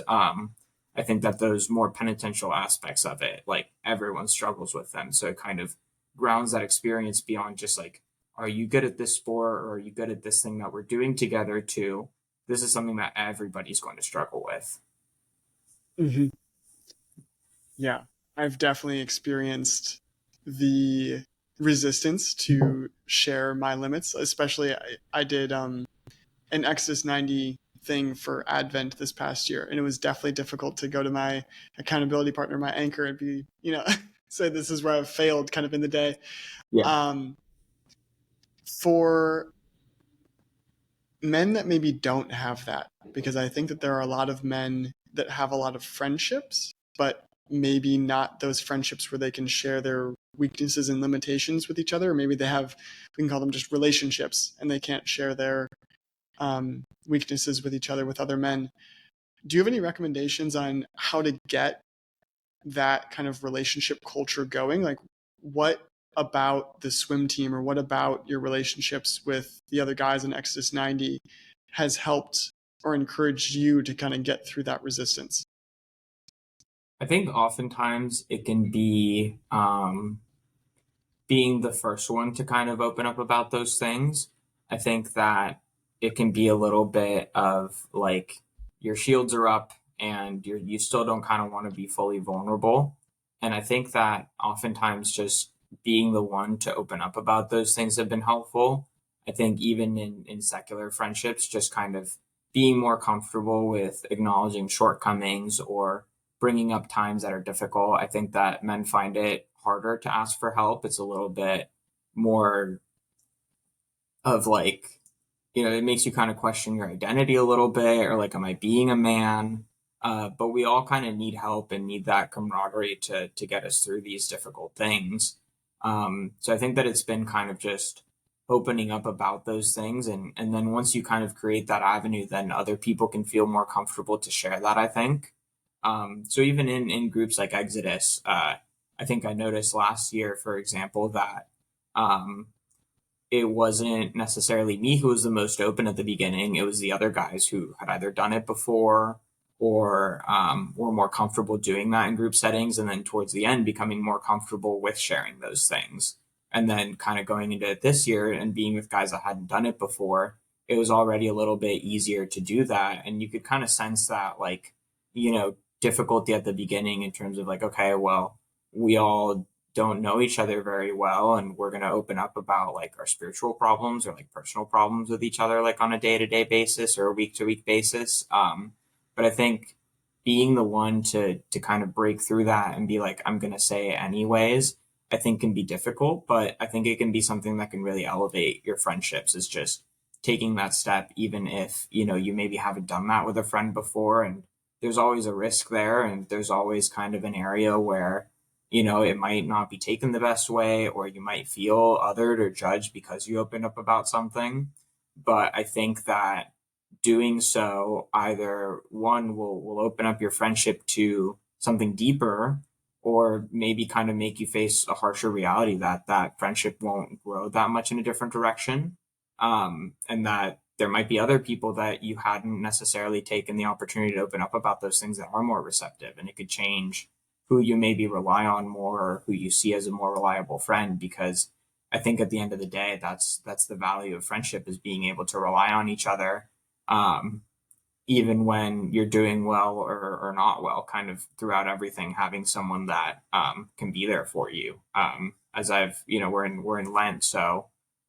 I think that those more penitential aspects of it, like everyone struggles with them. So it kind of grounds that experience beyond just like, are you good at this sport or are you good at this thing that we're doing together, to this is something that everybody's going to struggle with. Hmm. Yeah, I've definitely experienced the resistance to share my limits, especially I did an Exodus 90 thing for Advent this past year, and it was definitely difficult to go to my accountability partner, my anchor, and be, say this is where I've failed kind of in the day. Yeah. Um, for men that maybe don't have that, because I think that there are a lot of men that have a lot of friendships, but maybe not those friendships where they can share their weaknesses and limitations with each other. Or maybe they have, we can call them just relationships, and they can't share their weaknesses with each other, with other men. Do you have any recommendations on how to get that kind of relationship culture going? Like, what about the swim team or what about your relationships with the other guys in Exodus 90 has helped or encouraged you to kind of get through that resistance? I think oftentimes it can be being the first one to kind of open up about those things. I think that it can be a little bit of like your shields are up and you still don't kind of want to be fully vulnerable. And I think that oftentimes just being the one to open up about those things have been helpful. I think even in secular friendships, just kind of being more comfortable with acknowledging shortcomings or bringing up times that are difficult. I think that men find it harder to ask for help. It's a little bit more of like, it makes you kind of question your identity a little bit, or like, am I being a man? But we all kind of need help and need that camaraderie to get us through these difficult things. So I think that it's been kind of just opening up about those things, and then once you kind of create that avenue, then other people can feel more comfortable to share that, I think. So even in groups like Exodus, I think I noticed last year, for example, that um, it wasn't necessarily me who was the most open at the beginning. It was the other guys who had either done it before or were more comfortable doing that in group settings. And then towards the end, becoming more comfortable with sharing those things. And then kind of going into it this year and being with guys that hadn't done it before, it was already a little bit easier to do that. And you could kind of sense that, like, difficulty at the beginning in terms of like, okay, well, we all don't know each other very well, and we're going to open up about like our spiritual problems or like personal problems with each other, like on a day-to-day basis or a week-to-week basis. But I think being the one to kind of break through that and be like, I'm going to say it anyways, I think can be difficult, but I think it can be something that can really elevate your friendships, is just taking that step, even if you maybe haven't done that with a friend before. And there's always a risk there, and there's always kind of an area where it might not be taken the best way, or you might feel othered or judged because you opened up about something. But I think that doing so, either one, will open up your friendship to something deeper, or maybe kind of make you face a harsher reality that that friendship won't grow that much in a different direction. And that there might be other people that you hadn't necessarily taken the opportunity to open up about those things that are more receptive, and it could change who you maybe rely on more, or who you see as a more reliable friend. Because I think at the end of the day, that's the value of friendship, is being able to rely on each other, um, even when you're doing well or not well, kind of throughout everything, having someone that can be there for you. As we're in Lent, so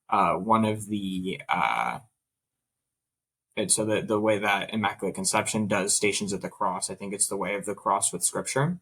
one of the and so the way that Immaculate Conception does Stations at the Cross, I think it's the way of the cross with Scripture.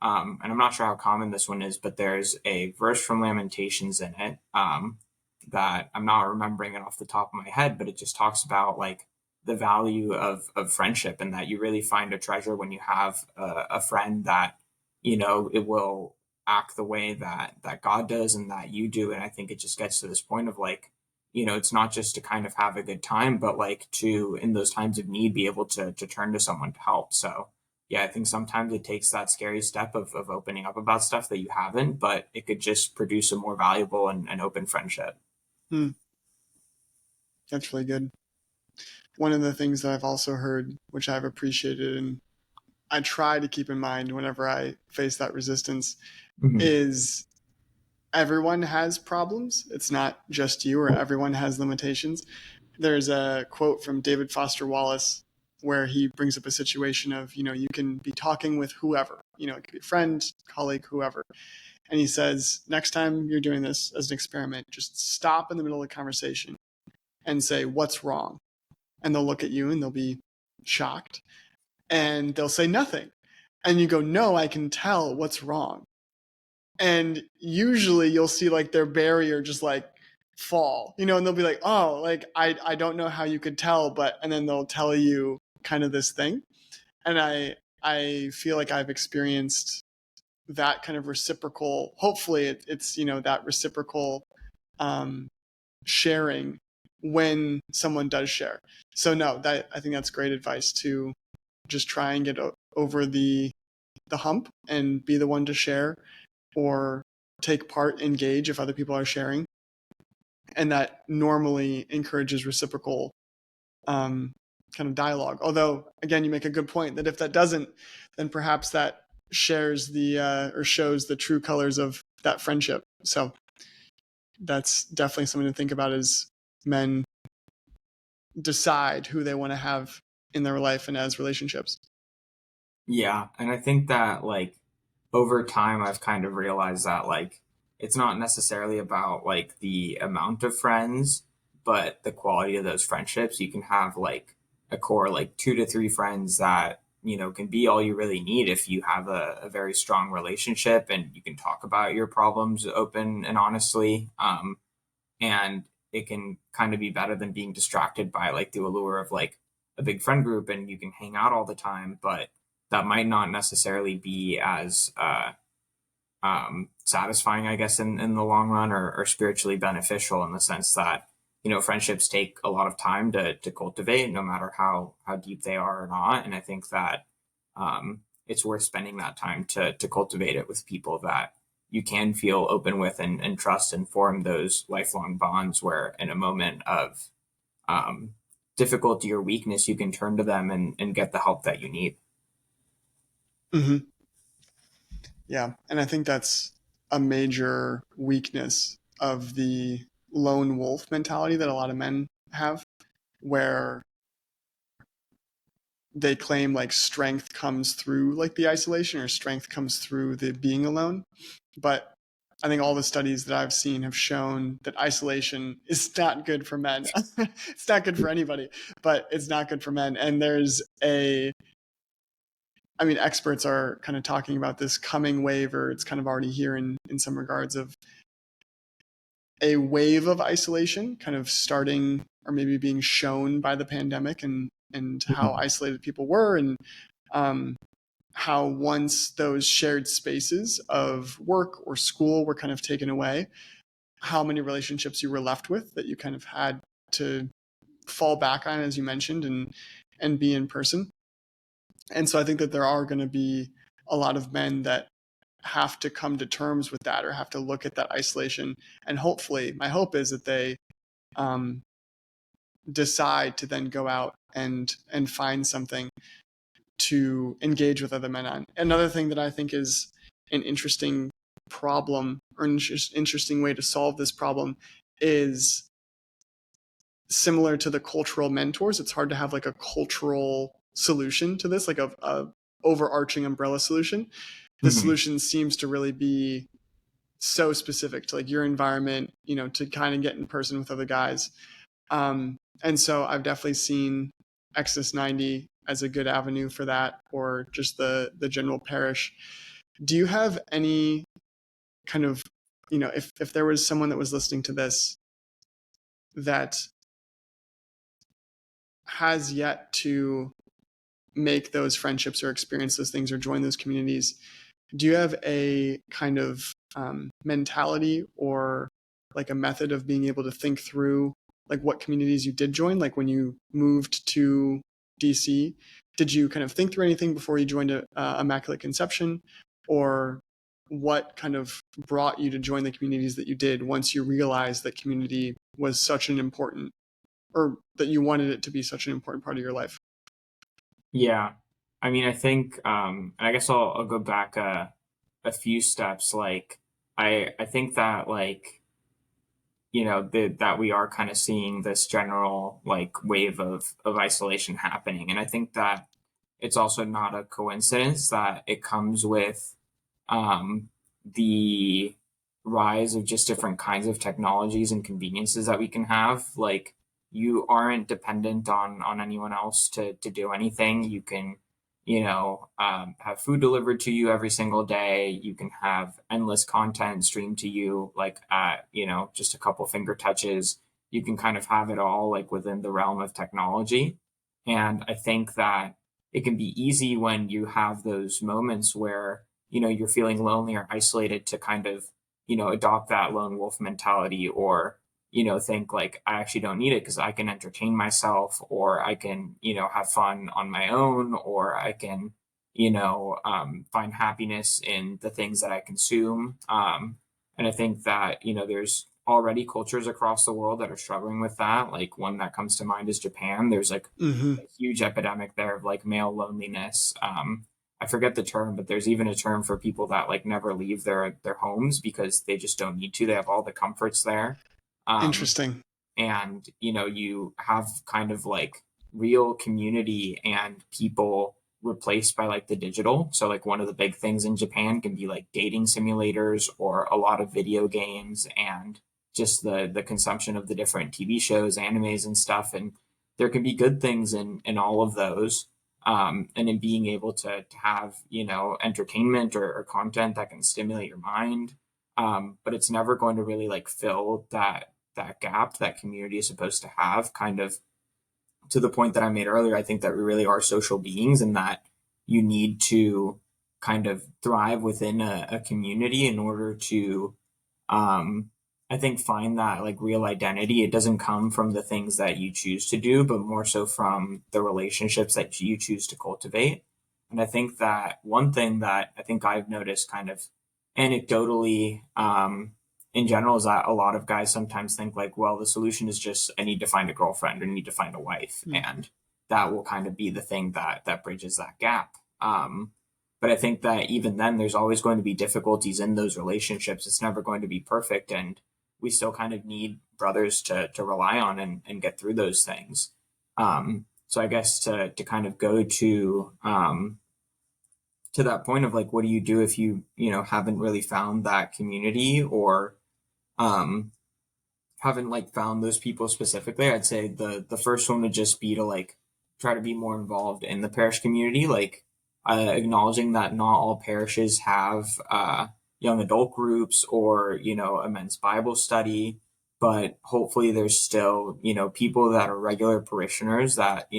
And I'm not sure how common this one is, but there's a verse from Lamentations in it, that I'm not remembering it off the top of my head, but it just talks about like the value of friendship, and that you really find a treasure when you have a friend that, it will act the way that God does and that you do. And I think it just gets to this point of like, it's not just to kind of have a good time, but like to, in those times of need, be able to turn to someone to help. So yeah, I think sometimes it takes that scary step of opening up about stuff that you haven't, but it could just produce a more valuable and open friendship. Hmm. That's really good. One of the things that I've also heard, which I've appreciated and I try to keep in mind whenever I face that resistance, Mhm. is everyone has problems. It's not just you, or everyone has limitations. There's a quote from David Foster Wallace where he brings up a situation of, you can be talking with whoever, it could be a friend, colleague, whoever. And he says, next time you're doing this as an experiment, just stop in the middle of the conversation and say, what's wrong? And they'll look at you and they'll be shocked and they'll say nothing. And you go, no, I can tell what's wrong. And usually you'll see like their barrier just like fall, and they'll be like, oh, like I don't know how you could tell, but, and then they'll tell you kind of this thing. And I feel like I've experienced that kind of reciprocal, hopefully it's, that reciprocal um, sharing when someone does share. So no, that, I think that's great advice, to just try and get over the hump and be the one to share, or take part, engage if other people are sharing. And that normally encourages reciprocal kind of dialogue. Although, again, you make a good point that if that doesn't, then perhaps that shares the or shows the true colors of that friendship. So that's definitely something to think about as men decide who they want to have in their life and as relationships. Yeah, and I think that like over time I've kind of realized that like it's not necessarily about like the amount of friends, but the quality of those friendships, you can have like a core like 2 to 3 friends that can be all you really need if you have a very strong relationship and you can talk about your problems open and honestly. And it can kind of be better than being distracted by like the allure of like a big friend group and you can hang out all the time, but that might not necessarily be as satisfying, I guess, in the long run, or spiritually beneficial in the sense that friendships take a lot of time to cultivate, no matter how deep they are or not. And I think that it's worth spending that time to cultivate it with people that you can feel open with and trust and form those lifelong bonds where in a moment of um, difficulty or weakness you can turn to them and get the help that you need. Hmm. Yeah, and I think that's a major weakness of the lone wolf mentality that a lot of men have, where they claim like strength comes through like the isolation or strength comes through the being alone. But I think all the studies that I've seen have shown that isolation is not good for men. It's not good for anybody, but it's not good for men. And I mean, experts are kind of talking about this coming wave, or it's kind of already here in some regards, of a wave of isolation kind of starting or maybe being shown by the pandemic, and how Mhm. isolated people were, and um, how once those shared spaces of work or school were kind of taken away, how many relationships you were left with that you kind of had to fall back on, as you mentioned, and be in person. And so I think that there are going to be a lot of men that have to come to terms with that, or have to look at that isolation. And hopefully, my hope is that they um, decide to then go out and find something to engage with other men on. Another thing that I think is an interesting problem, or an interesting way to solve this problem, is similar to the cultural mentors. It's hard to have like a cultural solution to this, like a overarching umbrella solution. The Mhm. solution seems to really be so specific to like your environment, to kind of get in person with other guys. And so I've definitely seen Exodus 90 as a good avenue for that, or just the general parish. Do you have any kind of, if there was someone that was listening to this that has yet to make those friendships or experience those things or join those communities, do you have a kind of mentality or like a method of being able to think through like what communities you did join? Like when you moved to DC, did you kind of think through anything before you joined Immaculate Conception, or what kind of brought you to join the communities that you did once you realized that community was such an important, or that you wanted it to be such an important part of your life? Yeah. I mean, I think, and I guess I'll go back a few steps. Like, I think that like, that we are kind of seeing this general like wave of isolation happening. And I think that it's also not a coincidence that it comes with um, the rise of just different kinds of technologies and conveniences that we can have. Like you aren't dependent on anyone else to do anything. You can, have food delivered to you every single day. You can have endless content streamed to you, like at just a couple finger touches. You can kind of have it all like within the realm of technology. And I think that it can be easy when you have those moments where you're feeling lonely or isolated to kind of adopt that lone wolf mentality, or think like I actually don't need it because I can entertain myself, or I can have fun on my own, or I can find happiness in the things that I consume. And I think that there's already cultures across the world that are struggling with that. Like one that comes to mind is Japan. There's like Mm-hmm. a huge epidemic there of like male loneliness. I forget the term, but there's even a term for people that like never leave their homes because they just don't need to. They have all the comforts there. Um, Interesting. and you have kind of like real community and people replaced by like the digital. So like one of the big things in Japan can be like dating simulators or a lot of video games and just the consumption of the different TV shows, animes, and stuff. And there can be good things in all of those. And in being able to have, entertainment or content that can stimulate your mind. But it's never going to really like fill that gap that community is supposed to have, kind of to the point that I made earlier. I think that we really are social beings, and that you need to kind of thrive within a community in order to, um, I think, find that like real identity. It doesn't come from the things that you choose to do, but more so from the relationships that you choose to cultivate. And I think that one thing that I think I've noticed kind of anecdotally, in general, is that a lot of guys sometimes think like, well, the solution is just I need to find a girlfriend or need to find a wife, and that will kind of be the thing that bridges that gap. But I think that even then, there's always going to be difficulties in those relationships. It's never going to be perfect, and we still kind of need brothers to rely on and get through those things. So I guess to kind of go to that point of like, what do you do if you haven't really found that community, or um, haven't like found those people specifically? I'd say the first one would just be to like try to be more involved in the parish community, like acknowledging that not all parishes have young adult groups or a men's Bible study, but hopefully there's still people that are regular parishioners that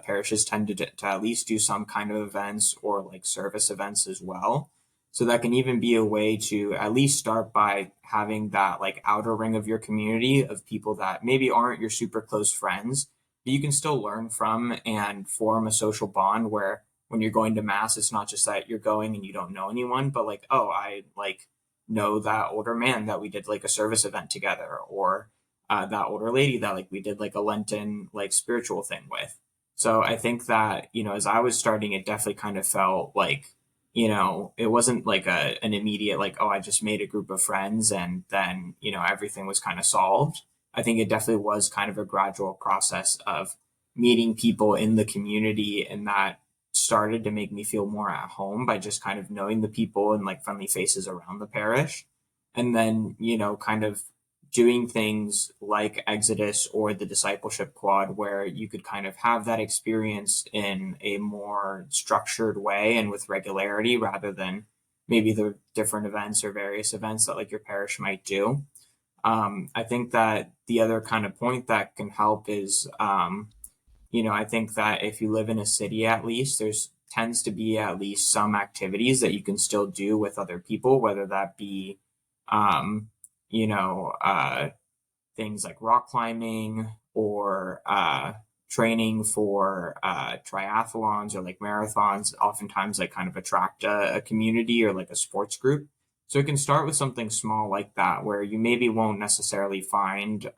parishes tend to at least do some kind of events or like service events as well. So that can even be a way to at least start by having that like outer ring of your community of people that maybe aren't your super close friends, but you can still learn from and form a social bond where when you're going to mass, it's not just that you're going and you don't know anyone, but like, oh, I like know that older man that we did like a service event together, or that older lady that like we did like a Lenten like spiritual thing with. So I think that, as I was starting, it definitely kind of felt like, it wasn't like an immediate, like, oh, I just made a group of friends and then, everything was kind of solved. I think it definitely was kind of a gradual process of meeting people in the community, and that started to make me feel more at home by just kind of knowing the people and like friendly faces around the parish. And then, kind of doing things like Exodus or the discipleship quad, where you could kind of have that experience in a more structured way and with regularity, rather than maybe the different events or various events that like your parish might do. I think that the other kind of point that can help is, I think that if you live in a city, at least there's tends to be at least some activities that you can still do with other people, whether that be, um, you know, uh, things like rock climbing, or training for triathlons or like marathons. Oftentimes like kind of attract a community or like a sports group. So it can start with something small like that, where you maybe won't necessarily find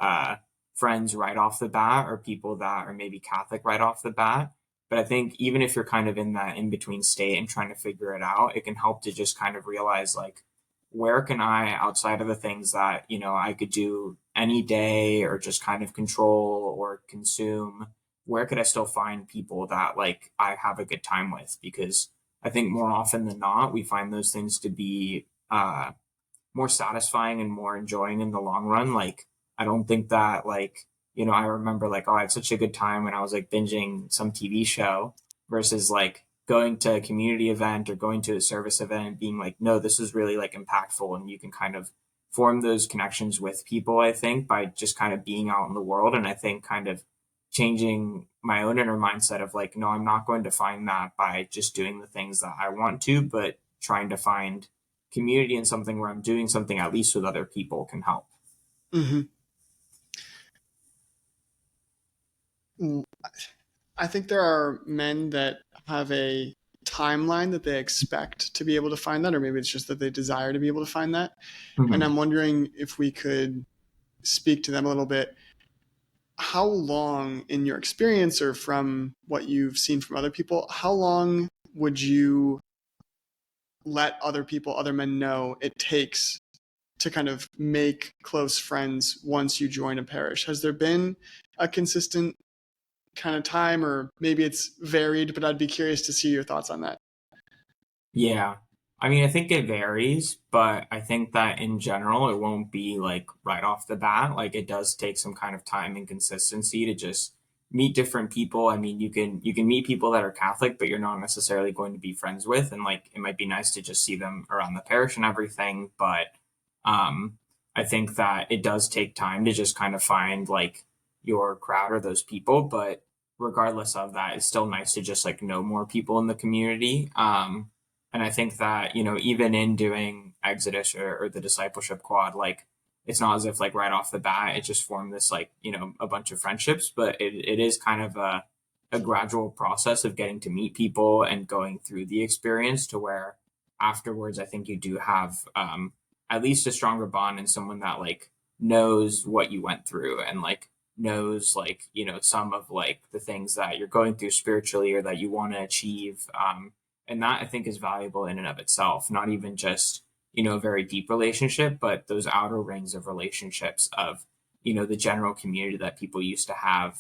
friends right off the bat, or people that are maybe Catholic right off the bat. But I think even if you're kind of in that in between state and trying to figure it out, it can help to just kind of realize like, where can I, outside of the things that, I could do any day or just kind of control or consume, where could I still find people that like I have a good time with? Because I think more often than not, we find those things to be more satisfying and more enjoying in the long run. Like, I don't think that like, I remember like, oh, I had such a good time when I was like binging some TV show, versus like going to a community event or going to a service event and being like, no, this is really like impactful. And you can kind of form those connections with people, I think, by just kind of being out in the world. And I think kind of changing my own inner mindset of like, no, I'm not going to find that by just doing the things that I want to, but trying to find community in something where I'm doing something at least with other people can help. Mm-hmm. I think there are men that have a timeline that they expect to be able to find that, or maybe it's just that they desire to be able to find that. And Mm-hmm. I'm wondering if we could speak to them a little bit. How long, in your experience or from what you've seen from other people, how long would you let other people, other men know it takes to kind of make close friends once you join a parish? Has there been a consistent kind of time, or maybe it's varied, but I'd be curious to see your thoughts on that. Yeah. I mean, I think it varies, but I think that in general, it won't be like right off the bat. Like it does take some kind of time and consistency to just meet different people. I mean, you can meet people that are Catholic, but you're not necessarily going to be friends with, and like it might be nice to just see them around the parish and everything. But um, I think that it does take time to just kind of find like your crowd or those people. But regardless of that, it's still nice to just like know more people in the community. And I think that, even in doing Exodus or the discipleship quad, like it's not as if like right off the bat it just formed this like, a bunch of friendships, but it is kind of a gradual process of getting to meet people and going through the experience to where afterwards I think you do have at least a stronger bond and someone that like knows what you went through and like knows like, some of like the things that you're going through spiritually or that you want to achieve. And that I think is valuable in and of itself, not even just, a very deep relationship, but those outer rings of relationships of, the general community that people used to have,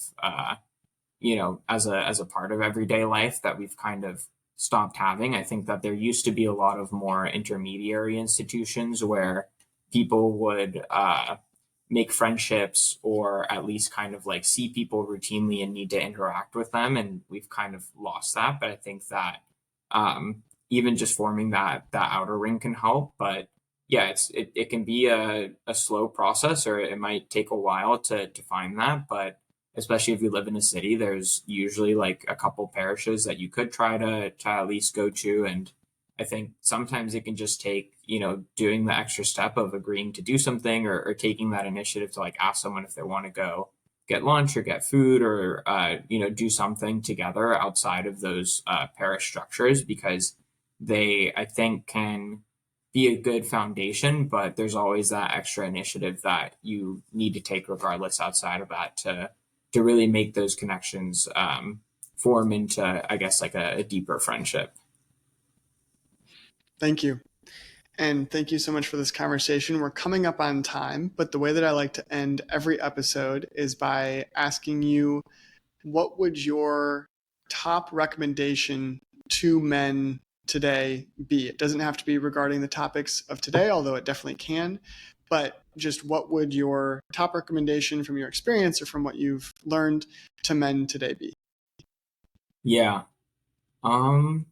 as a part of everyday life that we've kind of stopped having. I think that there used to be a lot of more intermediary institutions where people would make friendships or at least kind of like see people routinely and need to interact with them, and we've kind of lost that. But I think that even just forming that outer ring can help. But yeah, it can be a slow process, or it might take a while to find that. But especially if you live in a city, there's usually like a couple parishes that you could try to at least go to. And I think sometimes it can just take, doing the extra step of agreeing to do something, or taking that initiative to like ask someone if they want to go get lunch or get food, or, do something together outside of those parish structures, because they, I think, can be a good foundation, but there's always that extra initiative that you need to take regardless outside of that to really make those connections form into, I guess, like a deeper friendship. Thank you. And thank you so much for this conversation. We're coming up on time, but the way that I like to end every episode is by asking you, what would your top recommendation to men today be? It doesn't have to be regarding the topics of today, although it definitely can. But just what would your top recommendation from your experience or from what you've learned to men today be? Yeah. Um,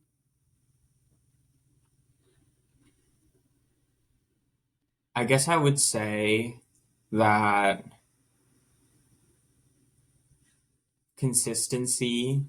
I guess I would say that consistency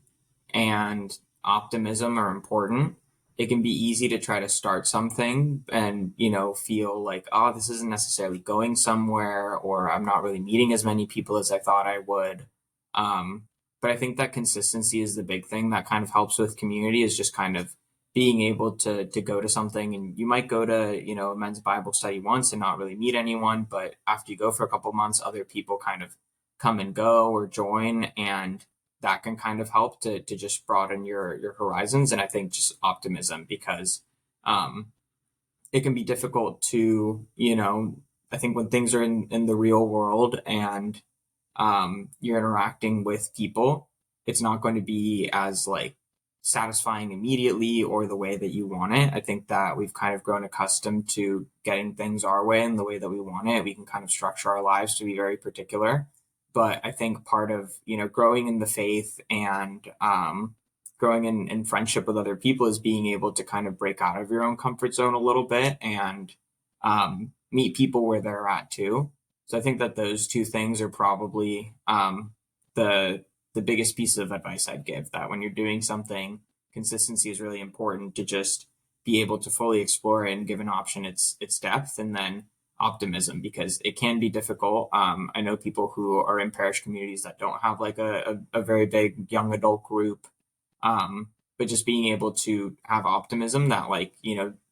and optimism are important. It can be easy to try to start something and, feel like, oh, this isn't necessarily going somewhere, or I'm not really meeting as many people as I thought I would. Um, but I think that consistency is the big thing that kind of helps with community, is just kind of being able to go to something, and you might go to, a men's Bible study once and not really meet anyone, but after you go for a couple months, other people kind of come and go or join, and that can kind of help to just broaden your horizons. And I think just optimism, because um, it can be difficult to, I think when things are in the real world and you're interacting with people, it's not going to be as like satisfying immediately or the way that you want it. I think that we've kind of grown accustomed to getting things our way and the way that we want it. We can kind of structure our lives to be very particular. But I think part of, growing in the faith and growing in friendship with other people is being able to kind of break out of your own comfort zone a little bit and meet people where they're at too. So I think that those two things are probably the the biggest piece of advice I'd give. That when you're doing something, consistency is really important, to just be able to fully explore it and give an option its depth, and then optimism, because it can be difficult. I know people who are in parish communities that don't have like a very big young adult group, but just being able to have optimism that like,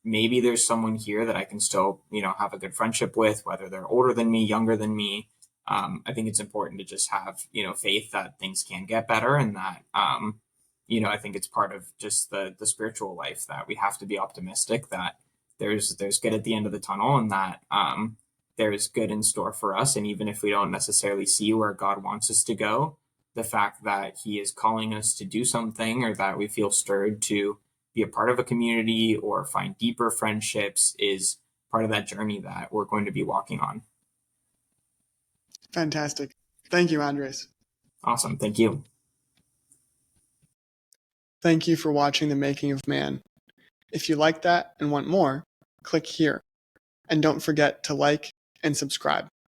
maybe there's someone here that I can still, have a good friendship with, whether they're older than me, younger than me. I think it's important to just have, faith that things can get better, and that, I think it's part of just the spiritual life that we have to be optimistic that there's good at the end of the tunnel, and that there's good in store for us. And even if we don't necessarily see where God wants us to go, the fact that He is calling us to do something, or that we feel stirred to be a part of a community or find deeper friendships is part of that journey that we're going to be walking on. Fantastic. Thank you, Andres. Awesome. Thank you. Thank you for watching The Making of Man. If you like that and want more, click here. And don't forget to like and subscribe.